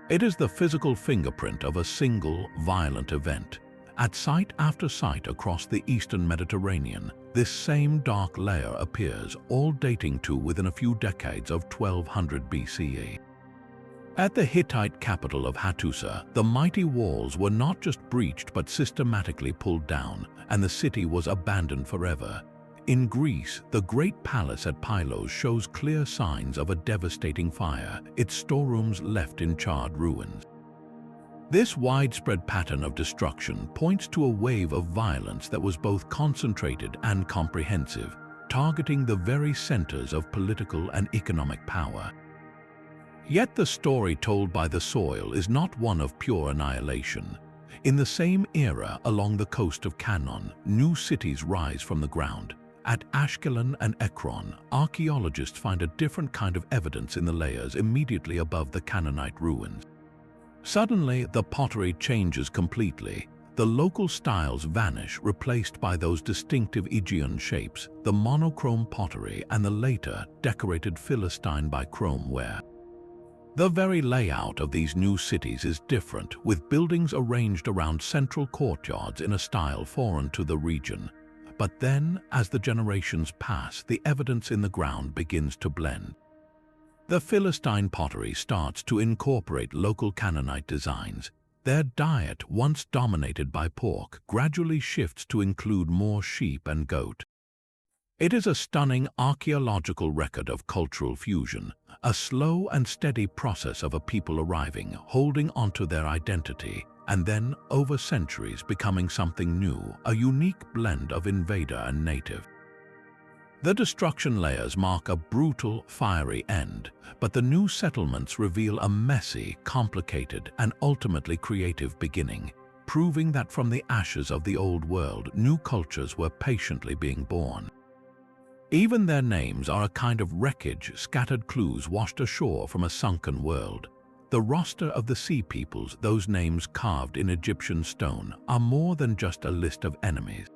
It is the physical fingerprint of a single, violent event. At site after site across the eastern Mediterranean, this same dark layer appears, all dating to within a few decades of 1200 BCE. At the Hittite capital of Hattusa, the mighty walls were not just breached but systematically pulled down, and the city was abandoned forever. In Greece, the great palace at Pylos shows clear signs of a devastating fire, its storerooms left in charred ruins. This widespread pattern of destruction points to a wave of violence that was both concentrated and comprehensive, targeting the very centers of political and economic power. Yet the story told by the soil is not one of pure annihilation. In the same era, along the coast of Canaan, new cities rise from the ground. At Ashkelon and Ekron, archaeologists find a different kind of evidence in the layers immediately above the Canaanite ruins. Suddenly, the pottery changes completely. The local styles vanish, replaced by those distinctive Aegean shapes, the monochrome pottery and the later decorated Philistine by chrome ware. The very layout of these new cities is different, with buildings arranged around central courtyards in a style foreign to the region. But then, as the generations pass, the evidence in the ground begins to blend. The Philistine pottery starts to incorporate local Canaanite designs. Their diet, once dominated by pork, gradually shifts to include more sheep and goat. It is a stunning archaeological record of cultural fusion, a slow and steady process of a people arriving, holding onto their identity, and then, over centuries, becoming something new, a unique blend of invader and native. The destruction layers mark a brutal, fiery end, but the new settlements reveal a messy, complicated, and ultimately creative beginning, proving that from the ashes of the old world, new cultures were patiently being born. Even their names are a kind of wreckage, scattered clues washed ashore from a sunken world. The roster of the sea peoples, those names carved in Egyptian stone, are more than just a list of enemies.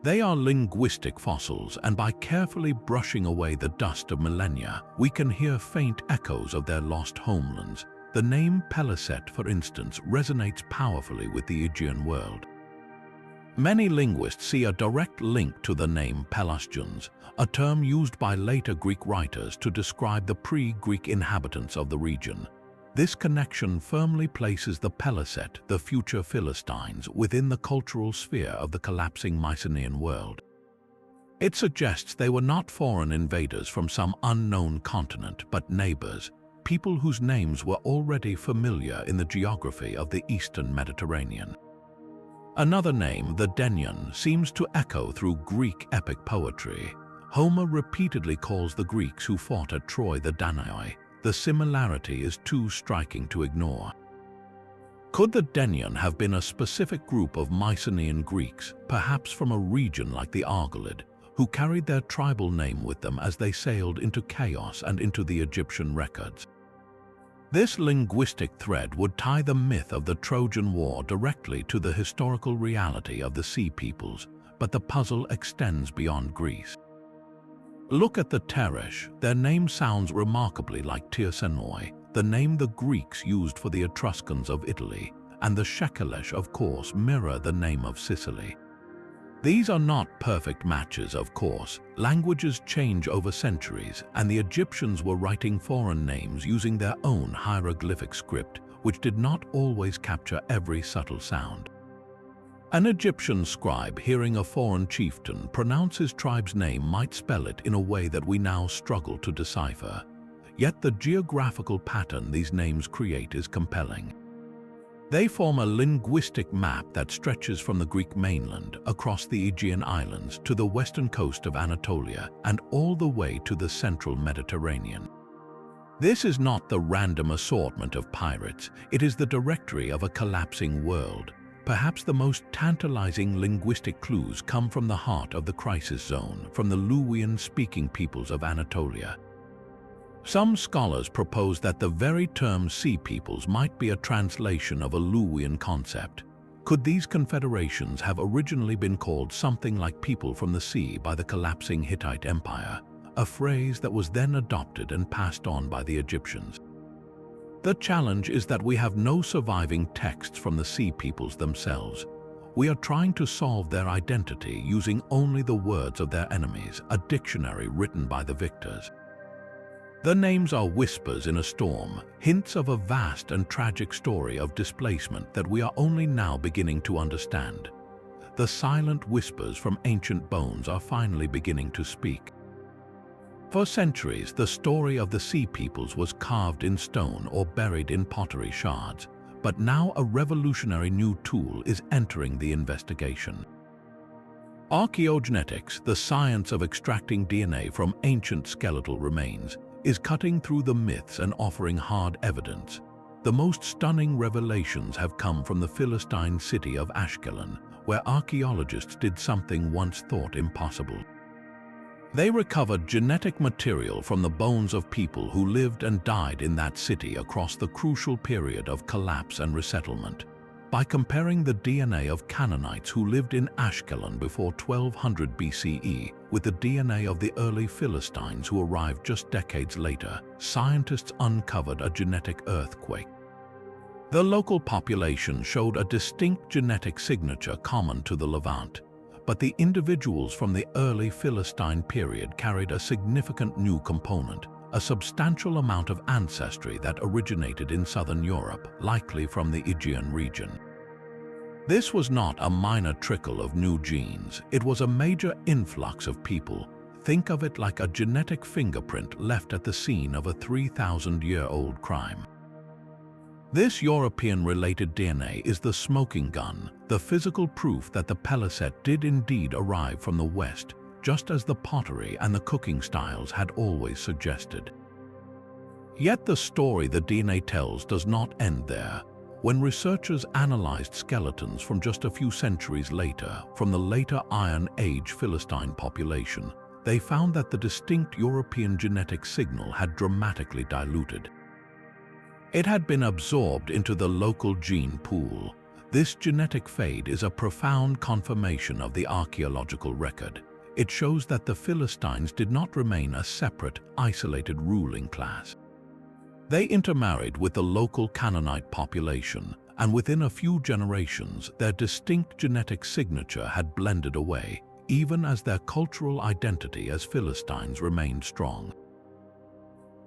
They are linguistic fossils, and by carefully brushing away the dust of millennia, we can hear faint echoes of their lost homelands. The name Peliset, for instance, resonates powerfully with the Aegean world. Many linguists see a direct link to the name Pelasgians, a term used by later Greek writers to describe the pre-Greek inhabitants of the region. This connection firmly places the Peliset, the future Philistines, within the cultural sphere of the collapsing Mycenaean world. It suggests they were not foreign invaders from some unknown continent, but neighbors, people whose names were already familiar in the geography of the eastern Mediterranean. Another name, the Denian, seems to echo through Greek epic poetry. Homer repeatedly calls the Greeks who fought at Troy the Danai. The similarity is too striking to ignore. Could the Denian have been a specific group of Mycenaean Greeks, perhaps from a region like the Ugarit, who carried their tribal name with them as they sailed into chaos and into the Egyptian records? This linguistic thread would tie the myth of the Trojan War directly to the historical reality of the Sea Peoples, but the puzzle extends beyond Greece. Look at the Teresh. Their name sounds remarkably like Tirsenoi, the name the Greeks used for the Etruscans of Italy, and the Shekelesh, of course, mirror the name of Sicily. These are not perfect matches, of course. Languages change over centuries, and the Egyptians were writing foreign names using their own hieroglyphic script, which did not always capture every subtle sound. An Egyptian scribe, hearing a foreign chieftain pronounce his tribe's name, might spell it in a way that we now struggle to decipher. Yet the geographical pattern these names create is compelling. They form a linguistic map that stretches from the Greek mainland across the Aegean islands to the western coast of Anatolia and all the way to the central Mediterranean. This is not the random assortment of pirates, it is the directory of a collapsing world. Perhaps the most tantalizing linguistic clues come from the heart of the crisis zone, from the Luwian-speaking peoples of Anatolia. Some scholars propose that the very term Sea Peoples might be a translation of a Luwian concept. Could these confederations have originally been called something like people from the sea by the collapsing Hittite Empire, a phrase that was then adopted and passed on by the Egyptians? The challenge is that we have no surviving texts from the Sea Peoples themselves. We are trying to solve their identity using only the words of their enemies, a dictionary written by the victors. The names are whispers in a storm, hints of a vast and tragic story of displacement that we are only now beginning to understand. The silent whispers from ancient bones are finally beginning to speak. For centuries, the story of the Sea Peoples was carved in stone or buried in pottery shards, but now a revolutionary new tool is entering the investigation. Archaeogenetics, the science of extracting DNA from ancient skeletal remains, is cutting through the myths and offering hard evidence. The most stunning revelations have come from the Philistine city of Ashkelon, where archaeologists did something once thought impossible. They recovered genetic material from the bones of people who lived and died in that city across the crucial period of collapse and resettlement. By comparing the DNA of Canaanites who lived in Ashkelon before 1200 BCE with the DNA of the early Philistines who arrived just decades later, scientists uncovered a genetic earthquake. The local population showed a distinct genetic signature common to the Levant, but the individuals from the early Philistine period carried a significant new component, a substantial amount of ancestry that originated in southern Europe, likely from the Aegean region. This was not a minor trickle of new genes, it was a major influx of people. Think of it like a genetic fingerprint left at the scene of a 3,000-year-old crime. This European-related DNA is the smoking gun, the physical proof that the palisade did indeed arrive from the West, just as the pottery and the cooking styles had always suggested. Yet the story the DNA tells does not end there. When researchers analyzed skeletons from just a few centuries later, from the later Iron Age Philistine population, they found that the distinct European genetic signal had dramatically diluted. It had been absorbed into the local gene pool. This genetic fade is a profound confirmation of the archaeological record. It shows that the Philistines did not remain a separate, isolated ruling class. They intermarried with the local Canaanite population, and within a few generations, their distinct genetic signature had blended away, even as their cultural identity as Philistines remained strong.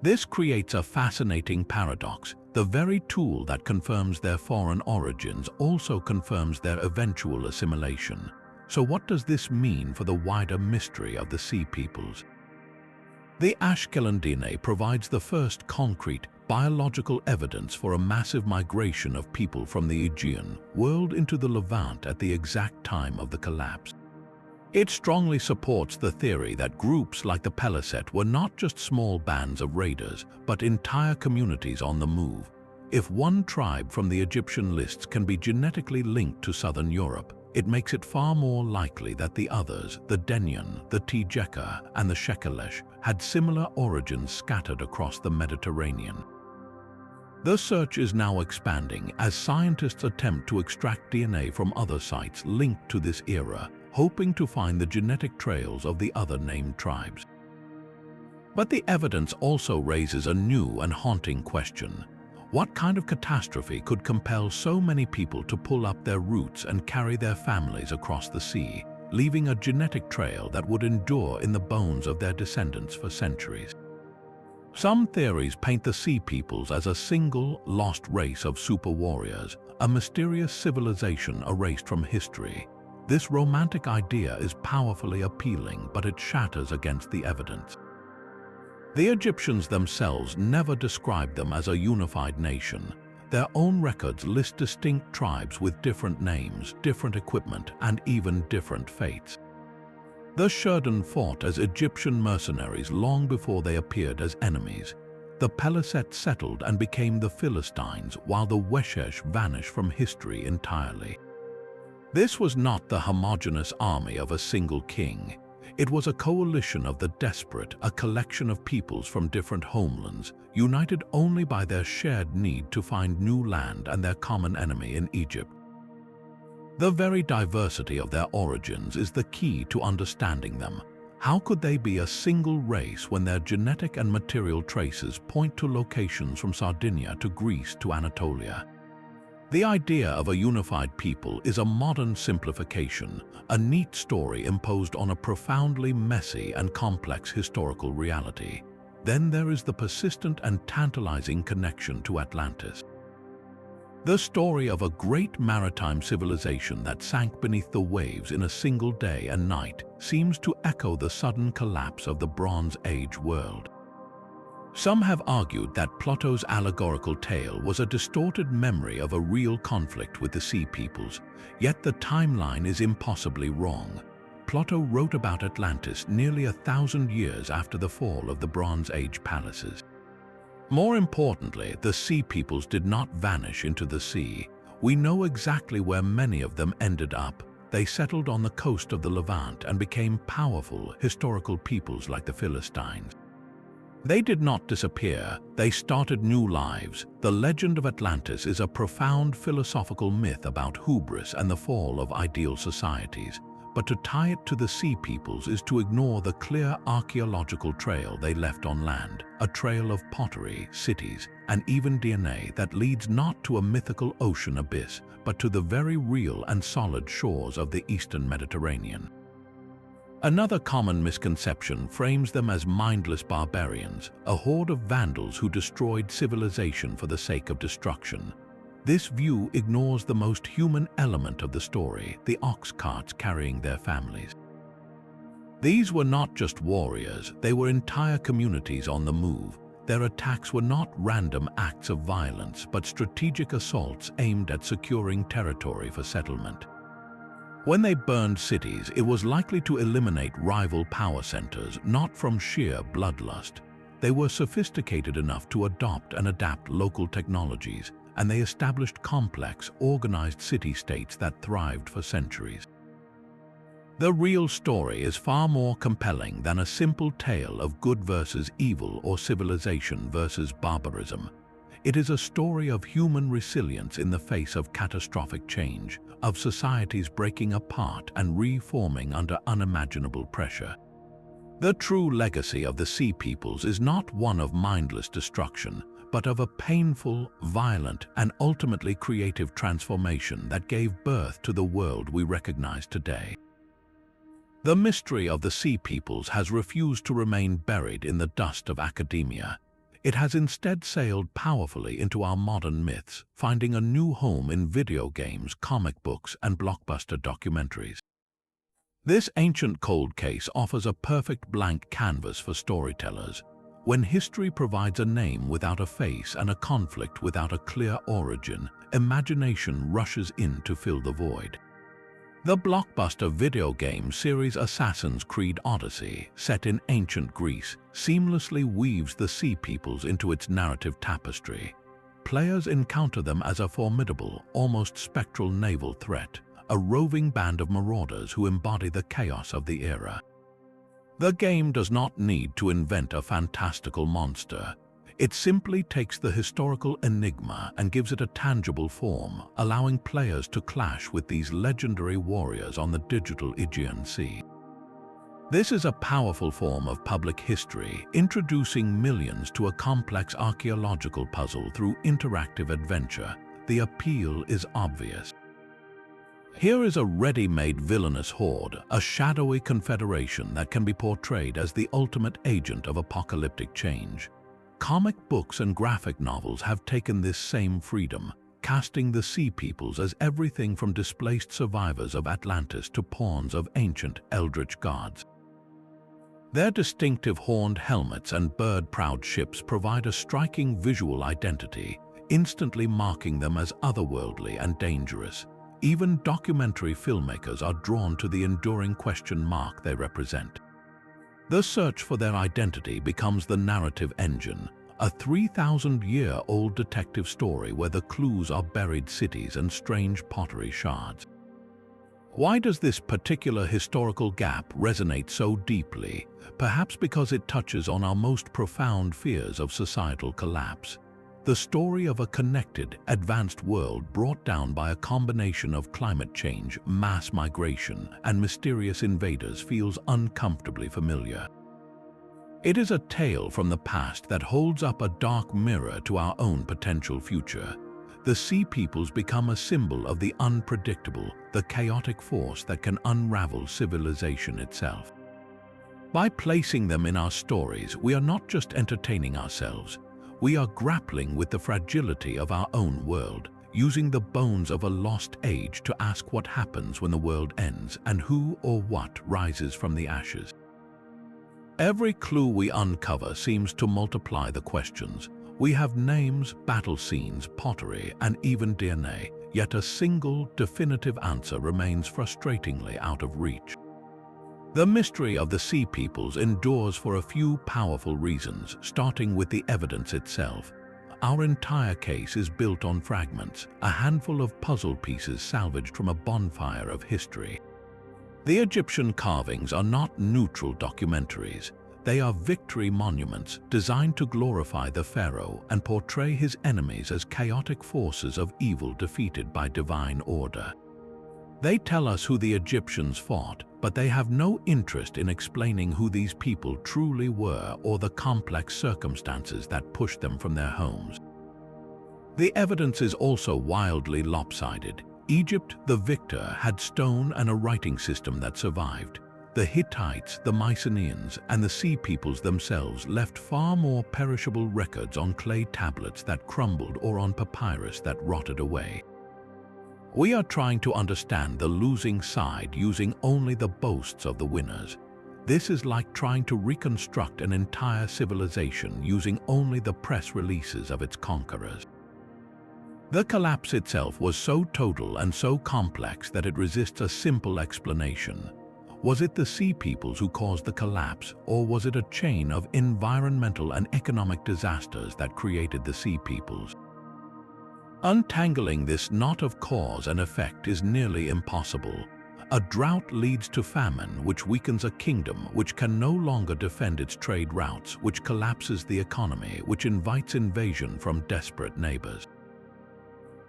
This creates a fascinating paradox. The very tool that confirms their foreign origins also confirms their eventual assimilation. So what does this mean for the wider mystery of the Sea Peoples? The Ashkelon DNA provides the first concrete, biological evidence for a massive migration of people from the Aegean world into the Levant at the exact time of the collapse. It strongly supports the theory that groups like the palisade were not just small bands of raiders, but entire communities on the move. If one tribe from the Egyptian lists can be genetically linked to southern Europe, it makes it far more likely that the others, the Denyen, the Tijeka, and the Shekelesh, had similar origins scattered across the Mediterranean. The search is now expanding as scientists attempt to extract DNA from other sites linked to this era, hoping to find the genetic trails of the other named tribes. But the evidence also raises a new and haunting question. What kind of catastrophe could compel so many people to pull up their roots and carry their families across the sea, leaving a genetic trail that would endure in the bones of their descendants for centuries? Some theories paint the Sea Peoples as a single, lost race of super warriors, a mysterious civilization erased from history. This romantic idea is powerfully appealing, but it shatters against the evidence. The Egyptians themselves never described them as a unified nation. Their own records list distinct tribes with different names, different equipment, and even different fates. The Shurden fought as Egyptian mercenaries long before they appeared as enemies. The Palisade settled and became the Philistines, while the Weshesh vanished from history entirely. This was not the homogeneous army of a single king. It was a coalition of the desperate, a collection of peoples from different homelands, united only by their shared need to find new land and their common enemy in Egypt. The very diversity of their origins is the key to understanding them. How could they be a single race when their genetic and material traces point to locations from Sardinia to Greece to Anatolia? The idea of a unified people is a modern simplification, a neat story imposed on a profoundly messy and complex historical reality. Then there is the persistent and tantalizing connection to Atlantis. The story of a great maritime civilization that sank beneath the waves in a single day and night seems to echo the sudden collapse of the Bronze Age world. Some have argued that Plato's allegorical tale was a distorted memory of a real conflict with the Sea Peoples, yet the timeline is impossibly wrong. Plato wrote about Atlantis nearly 1,000 years after the fall of the Bronze Age palaces. More importantly, the Sea Peoples did not vanish into the sea. We know exactly where many of them ended up. They settled on the coast of the Levant and became powerful, historical peoples like the Philistines. They did not disappear, they started new lives. The legend of Atlantis is a profound philosophical myth about hubris and the fall of ideal societies. But to tie it to the Sea Peoples is to ignore the clear archaeological trail they left on land, a trail of pottery, cities, and even DNA that leads not to a mythical ocean abyss, but to the very real and solid shores of the Eastern Mediterranean. Another common misconception frames them as mindless barbarians, a horde of vandals who destroyed civilization for the sake of destruction. This view ignores the most human element of the story, the ox carts carrying their families. These were not just warriors, they were entire communities on the move. Their attacks were not random acts of violence, but strategic assaults aimed at securing territory for settlement. When they burned cities, it was likely to eliminate rival power centers, not from sheer bloodlust. They were sophisticated enough to adopt and adapt local technologies, and they established complex, organized city-states that thrived for centuries. The real story is far more compelling than a simple tale of good versus evil or civilization versus barbarism. It is a story of human resilience in the face of catastrophic change, of societies breaking apart and reforming under unimaginable pressure. The true legacy of the Sea Peoples is not one of mindless destruction, but of a painful, violent, and ultimately creative transformation that gave birth to the world we recognize today. The mystery of the Sea Peoples has refused to remain buried in the dust of academia. It has instead sailed powerfully into our modern myths, finding a new home in video games, comic books, and blockbuster documentaries. This ancient cold case offers a perfect blank canvas for storytellers. When history provides a name without a face and a conflict without a clear origin, imagination rushes in to fill the void. The blockbuster video game series Assassin's Creed Odyssey, set in ancient Greece, seamlessly weaves the Sea Peoples into its narrative tapestry. Players encounter them as a formidable, almost spectral naval threat, a roving band of marauders who embody the chaos of the era. The game does not need to invent a fantastical monster. It simply takes the historical enigma and gives it a tangible form, allowing players to clash with these legendary warriors on the digital Aegean Sea. This is a powerful form of public history, introducing millions to a complex archaeological puzzle through interactive adventure. The appeal is obvious. Here is a ready-made villainous horde, a shadowy confederation that can be portrayed as the ultimate agent of apocalyptic change. Comic books and graphic novels have taken this same freedom, casting the Sea Peoples as everything from displaced survivors of Atlantis to pawns of ancient eldritch gods. Their distinctive horned helmets and bird-proud ships provide a striking visual identity, instantly marking them as otherworldly and dangerous. Even documentary filmmakers are drawn to the enduring question mark they represent. The search for their identity becomes the narrative engine, a 3,000-year-old detective story where the clues are buried cities and strange pottery shards. Why does this particular historical gap resonate so deeply? Perhaps because it touches on our most profound fears of societal collapse. The story of a connected, advanced world brought down by a combination of climate change, mass migration, and mysterious invaders feels uncomfortably familiar. It is a tale from the past that holds up a dark mirror to our own potential future. The Sea Peoples become a symbol of the unpredictable, the chaotic force that can unravel civilization itself. By placing them in our stories, we are not just entertaining ourselves. We are grappling with the fragility of our own world, using the bones of a lost age to ask what happens when the world ends and who or what rises from the ashes. Every clue we uncover seems to multiply the questions. We have names, battle scenes, pottery, and even DNA, yet a single, definitive answer remains frustratingly out of reach. The mystery of the Sea Peoples endures for a few powerful reasons, starting with the evidence itself. Our entire case is built on fragments, a handful of puzzle pieces salvaged from a bonfire of history. The Egyptian carvings are not neutral documentaries. They are victory monuments designed to glorify the pharaoh and portray his enemies as chaotic forces of evil defeated by divine order. They tell us who the Egyptians fought, but they have no interest in explaining who these people truly were or the complex circumstances that pushed them from their homes. The evidence is also wildly lopsided. Egypt, the victor, had stone and a writing system that survived. The Hittites, the Mycenaeans, and the Sea Peoples themselves left far more perishable records on clay tablets that crumbled or on papyrus that rotted away. We are trying to understand the losing side using only the boasts of the winners. This is like trying to reconstruct an entire civilization using only the press releases of its conquerors. The collapse itself was so total and so complex that it resists a simple explanation. Was it the Sea Peoples who caused the collapse, or was it a chain of environmental and economic disasters that created the Sea Peoples? Untangling this knot of cause and effect is nearly impossible. A drought leads to famine, which weakens a kingdom, which can no longer defend its trade routes, which collapses the economy, which invites invasion from desperate neighbors.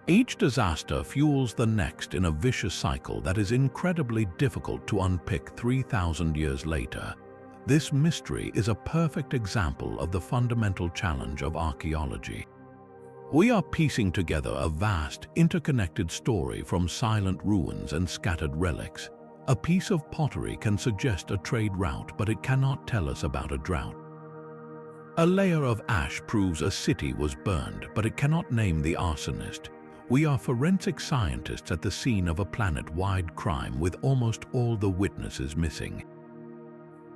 Each disaster fuels the next in a vicious cycle that is incredibly difficult to unpick 3,000 years later. This mystery is a perfect example of the fundamental challenge of archaeology. We are piecing together a vast, interconnected story from silent ruins and scattered relics. A piece of pottery can suggest a trade route, but it cannot tell us about a drought. A layer of ash proves a city was burned, but it cannot name the arsonist. We are forensic scientists at the scene of a planet-wide crime with almost all the witnesses missing.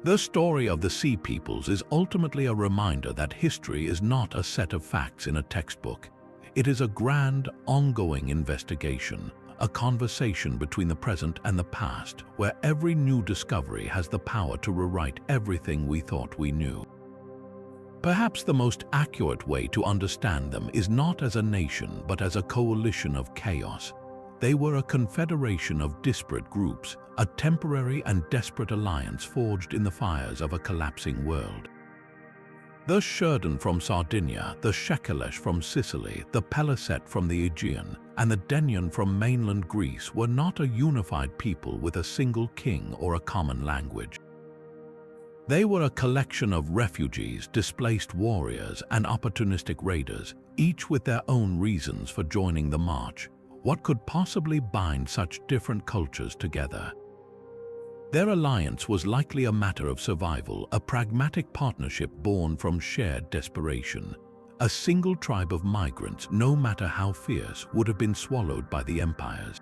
The story of the Sea Peoples is ultimately a reminder that history is not a set of facts in a textbook. It is a grand, ongoing investigation, a conversation between the present and the past, where every new discovery has the power to rewrite everything we thought we knew. Perhaps the most accurate way to understand them is not as a nation, but as a coalition of chaos. They were a confederation of disparate groups, a temporary and desperate alliance forged in the fires of a collapsing world. The Shurden from Sardinia, the Shekelesh from Sicily, the Peliset from the Aegean, and the Denian from mainland Greece were not a unified people with a single king or a common language. They were a collection of refugees, displaced warriors, and opportunistic raiders, each with their own reasons for joining the march. What could possibly bind such different cultures together? Their alliance was likely a matter of survival, a pragmatic partnership born from shared desperation. A single tribe of migrants, no matter how fierce, would have been swallowed by the empires.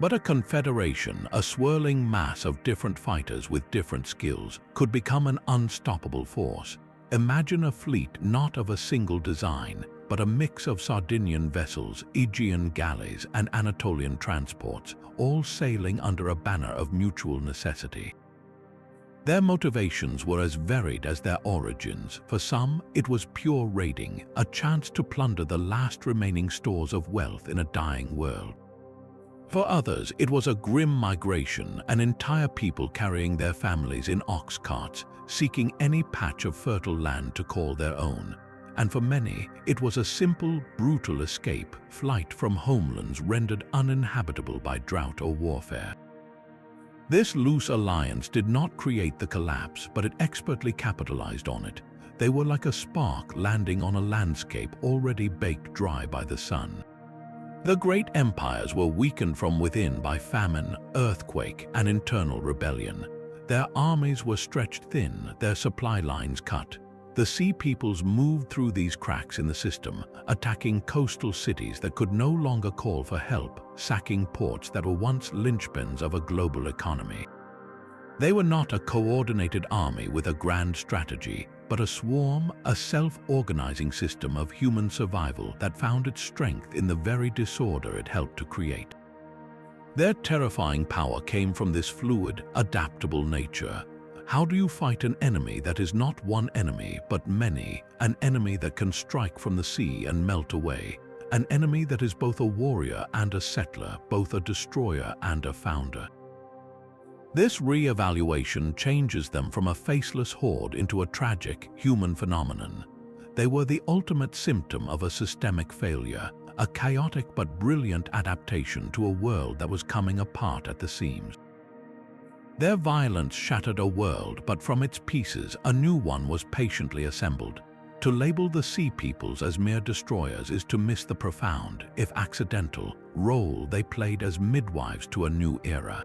But a confederation, a swirling mass of different fighters with different skills, could become an unstoppable force. Imagine a fleet not of a single design, but a mix of Sardinian vessels, Aegean galleys, and Anatolian transports, all sailing under a banner of mutual necessity. Their motivations were as varied as their origins. For some, it was pure raiding, a chance to plunder the last remaining stores of wealth in a dying world. For others, it was a grim migration, an entire people carrying their families in ox carts, seeking any patch of fertile land to call their own. And for many, it was a simple, brutal escape, flight from homelands rendered uninhabitable by drought or warfare. This loose alliance did not create the collapse, but it expertly capitalized on it. They were like a spark landing on a landscape already baked dry by the sun. The great empires were weakened from within by famine, earthquake, and internal rebellion. Their armies were stretched thin, their supply lines cut. The Sea Peoples moved through these cracks in the system, attacking coastal cities that could no longer call for help, sacking ports that were once linchpins of a global economy. They were not a coordinated army with a grand strategy, but a swarm, a self-organizing system of human survival that found its strength in the very disorder it helped to create. Their terrifying power came from this fluid, adaptable nature. How do you fight an enemy that is not one enemy, but many, an enemy that can strike from the sea and melt away, an enemy that is both a warrior and a settler, both a destroyer and a founder? This re-evaluation changes them from a faceless horde into a tragic, human phenomenon. They were the ultimate symptom of a systemic failure, a chaotic but brilliant adaptation to a world that was coming apart at the seams. Their violence shattered a world, but from its pieces, a new one was patiently assembled. To label the Sea Peoples as mere destroyers is to miss the profound, if accidental, role they played as midwives to a new era.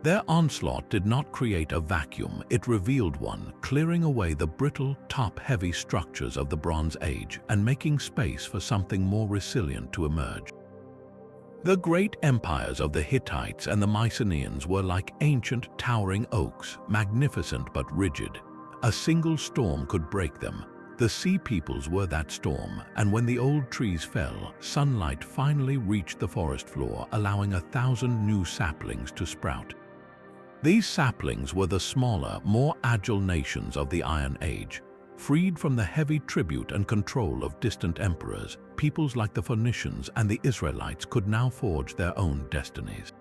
Their onslaught did not create a vacuum, it revealed one, clearing away the brittle, top-heavy structures of the Bronze Age and making space for something more resilient to emerge. The great empires of the Hittites and the Mycenaeans were like ancient, towering oaks, magnificent but rigid. A single storm could break them. The Sea Peoples were that storm, and when the old trees fell, sunlight finally reached the forest floor, allowing 1,000 new saplings to sprout. These saplings were the smaller, more agile nations of the Iron Age. Freed from the heavy tribute and control of distant emperors, peoples like the Phoenicians and the Israelites could now forge their own destinies.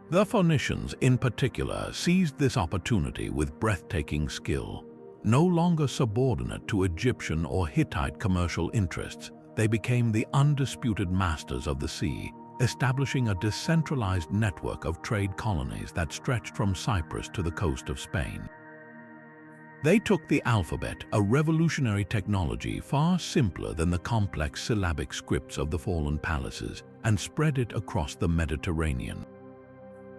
The Phoenicians, in particular, seized this opportunity with breathtaking skill. No longer subordinate to Egyptian or Hittite commercial interests, they became the undisputed masters of the sea, establishing a decentralized network of trade colonies that stretched from Cyprus to the coast of Spain. They took the alphabet, a revolutionary technology far simpler than the complex syllabic scripts of the fallen palaces, and spread it across the Mediterranean.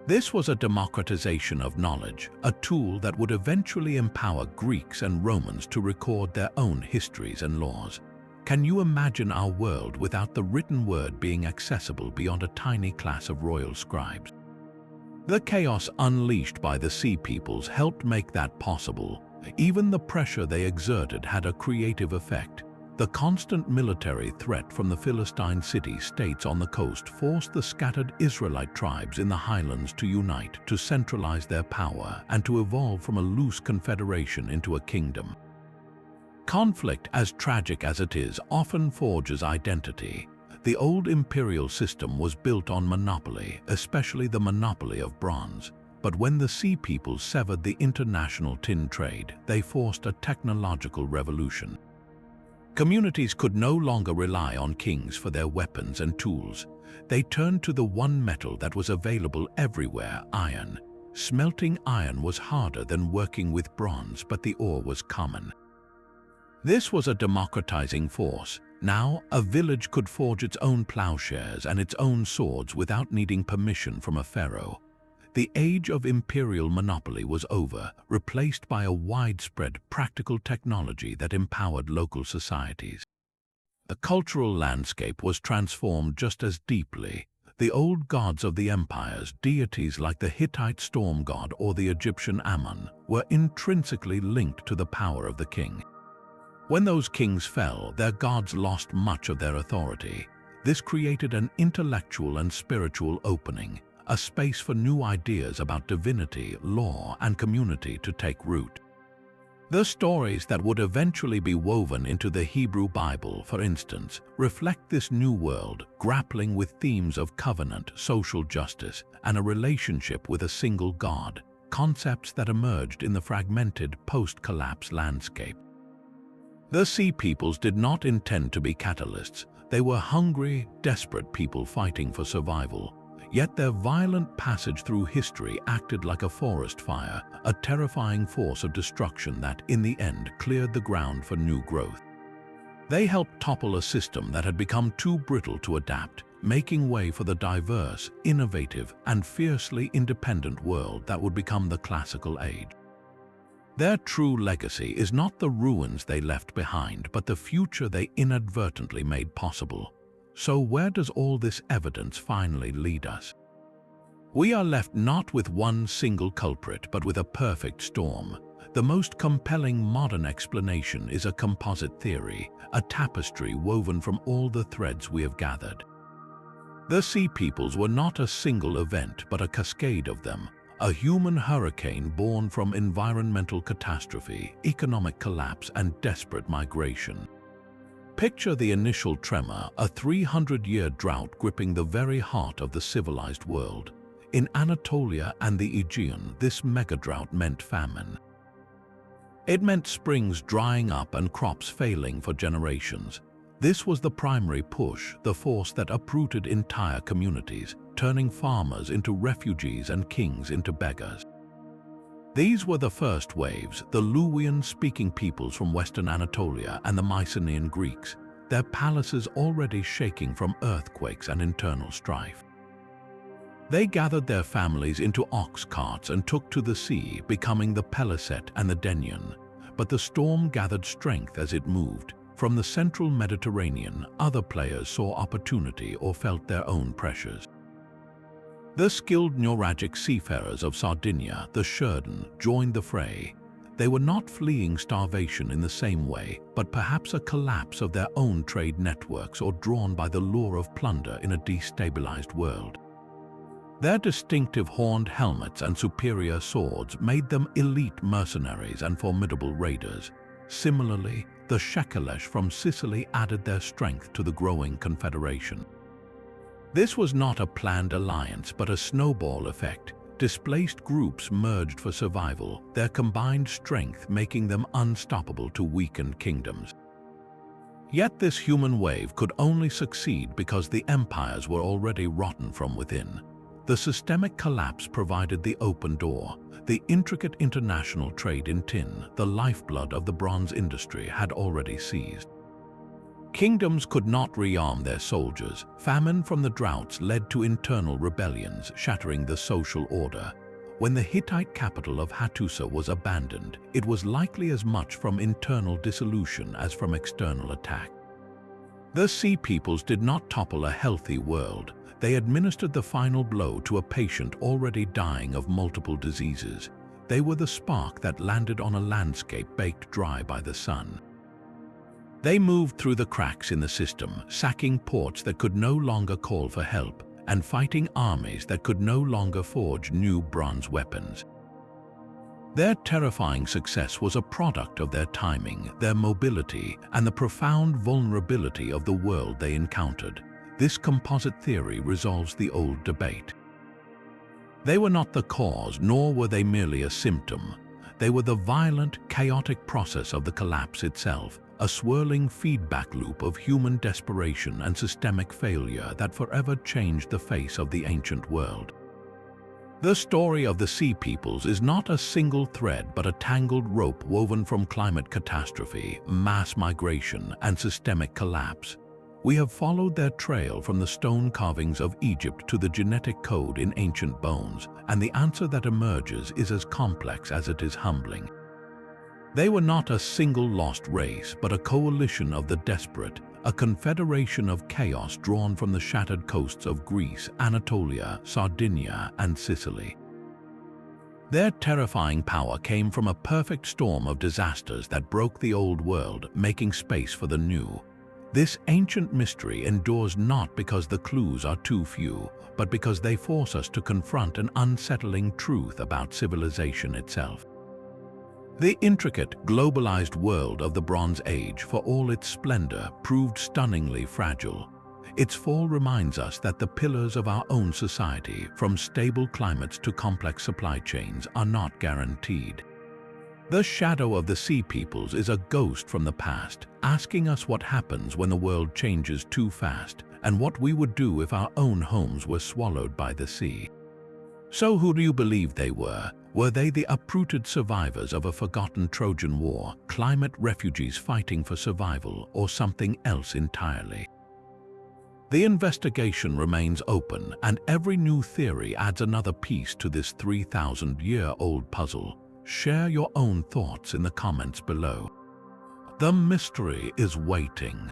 This was a democratization of knowledge, a tool that would eventually empower Greeks and Romans to record their own histories and laws. Can you imagine our world without the written word being accessible beyond a tiny class of royal scribes? The chaos unleashed by the Sea Peoples helped make that possible. Even the pressure they exerted had a creative effect. The constant military threat from the Philistine city-states on the coast forced the scattered Israelite tribes in the highlands to unite, to centralize their power, and to evolve from a loose confederation into a kingdom. Conflict, as tragic as it is, often forges identity. The old imperial system was built on monopoly, especially the monopoly of bronze. But when the Sea Peoples severed the international tin trade, they forced a technological revolution. Communities could no longer rely on kings for their weapons and tools. They turned to the one metal that was available everywhere: iron. Smelting iron was harder than working with bronze, but the ore was common. This was a democratizing force. Now, a village could forge its own plowshares and its own swords without needing permission from a pharaoh. The age of imperial monopoly was over, replaced by a widespread practical technology that empowered local societies. The cultural landscape was transformed just as deeply. The old gods of the empires, deities like the Hittite storm god or the Egyptian Ammon, were intrinsically linked to the power of the king. When those kings fell, their gods lost much of their authority. This created an intellectual and spiritual opening, a space for new ideas about divinity, law, and community to take root. The stories that would eventually be woven into the Hebrew Bible, for instance, reflect this new world, grappling with themes of covenant, social justice, and a relationship with a single God, concepts that emerged in the fragmented post-collapse landscape. The Sea Peoples did not intend to be catalysts. They were hungry, desperate people fighting for survival. Yet their violent passage through history acted like a forest fire, a terrifying force of destruction that, in the end, cleared the ground for new growth. They helped topple a system that had become too brittle to adapt, making way for the diverse, innovative, and fiercely independent world that would become the classical age. Their true legacy is not the ruins they left behind, but the future they inadvertently made possible. So where does all this evidence finally lead us? We are left not with one single culprit, but with a perfect storm. The most compelling modern explanation is a composite theory, a tapestry woven from all the threads we have gathered. The Sea Peoples were not a single event, but a cascade of them, a human hurricane born from environmental catastrophe, economic collapse, and desperate migration. Picture the initial tremor, a 300-year drought gripping the very heart of the civilized world. In Anatolia and the Aegean, this mega-drought meant famine. It meant springs drying up and crops failing for generations. This was the primary push, the force that uprooted entire communities, turning farmers into refugees and kings into beggars. These were the first waves, the Luwian-speaking peoples from western Anatolia and the Mycenaean Greeks, their palaces already shaking from earthquakes and internal strife. They gathered their families into ox carts and took to the sea, becoming the Peliset and the Denian. But the storm gathered strength as it moved. From the central Mediterranean, other players saw opportunity or felt their own pressures. The skilled Nuragic seafarers of Sardinia, the Shurden, joined the fray. They were not fleeing starvation in the same way, but perhaps a collapse of their own trade networks or drawn by the lure of plunder in a destabilized world. Their distinctive horned helmets and superior swords made them elite mercenaries and formidable raiders. Similarly, the Shekelesh from Sicily added their strength to the growing confederation. This was not a planned alliance, but a snowball effect. Displaced groups merged for survival, their combined strength making them unstoppable to weakened kingdoms. Yet this human wave could only succeed because the empires were already rotten from within. The systemic collapse provided the open door. The intricate international trade in tin, the lifeblood of the bronze industry, had already ceased. Kingdoms could not rearm their soldiers. Famine from the droughts led to internal rebellions, shattering the social order. When the Hittite capital of Hattusa was abandoned, it was likely as much from internal dissolution as from external attack. The Sea Peoples did not topple a healthy world. They administered the final blow to a patient already dying of multiple diseases. They were the spark that landed on a landscape baked dry by the sun. They moved through the cracks in the system, sacking ports that could no longer call for help, and fighting armies that could no longer forge new bronze weapons. Their terrifying success was a product of their timing, their mobility, and the profound vulnerability of the world they encountered. This composite theory resolves the old debate. They were not the cause, nor were they merely a symptom. They were the violent, chaotic process of the collapse itself, a swirling feedback loop of human desperation and systemic failure that forever changed the face of the ancient world. The story of the Sea Peoples is not a single thread but a tangled rope woven from climate catastrophe, mass migration, and systemic collapse. We have followed their trail from the stone carvings of Egypt to the genetic code in ancient bones, and the answer that emerges is as complex as it is humbling. They were not a single lost race, but a coalition of the desperate, a confederation of chaos drawn from the shattered coasts of Greece, Anatolia, Sardinia, and Sicily. Their terrifying power came from a perfect storm of disasters that broke the old world, making space for the new. This ancient mystery endures not because the clues are too few, but because they force us to confront an unsettling truth about civilization itself. The intricate, globalized world of the Bronze Age, for all its splendor, proved stunningly fragile. Its fall reminds us that the pillars of our own society, from stable climates to complex supply chains, are not guaranteed. The shadow of the Sea Peoples is a ghost from the past, asking us what happens when the world changes too fast, and what we would do if our own homes were swallowed by the sea. So who do you believe they were? Were they the uprooted survivors of a forgotten Trojan War, climate refugees fighting for survival, or something else entirely? The investigation remains open, and every new theory adds another piece to this 3,000-year-old puzzle. Share your own thoughts in the comments below. The mystery is waiting.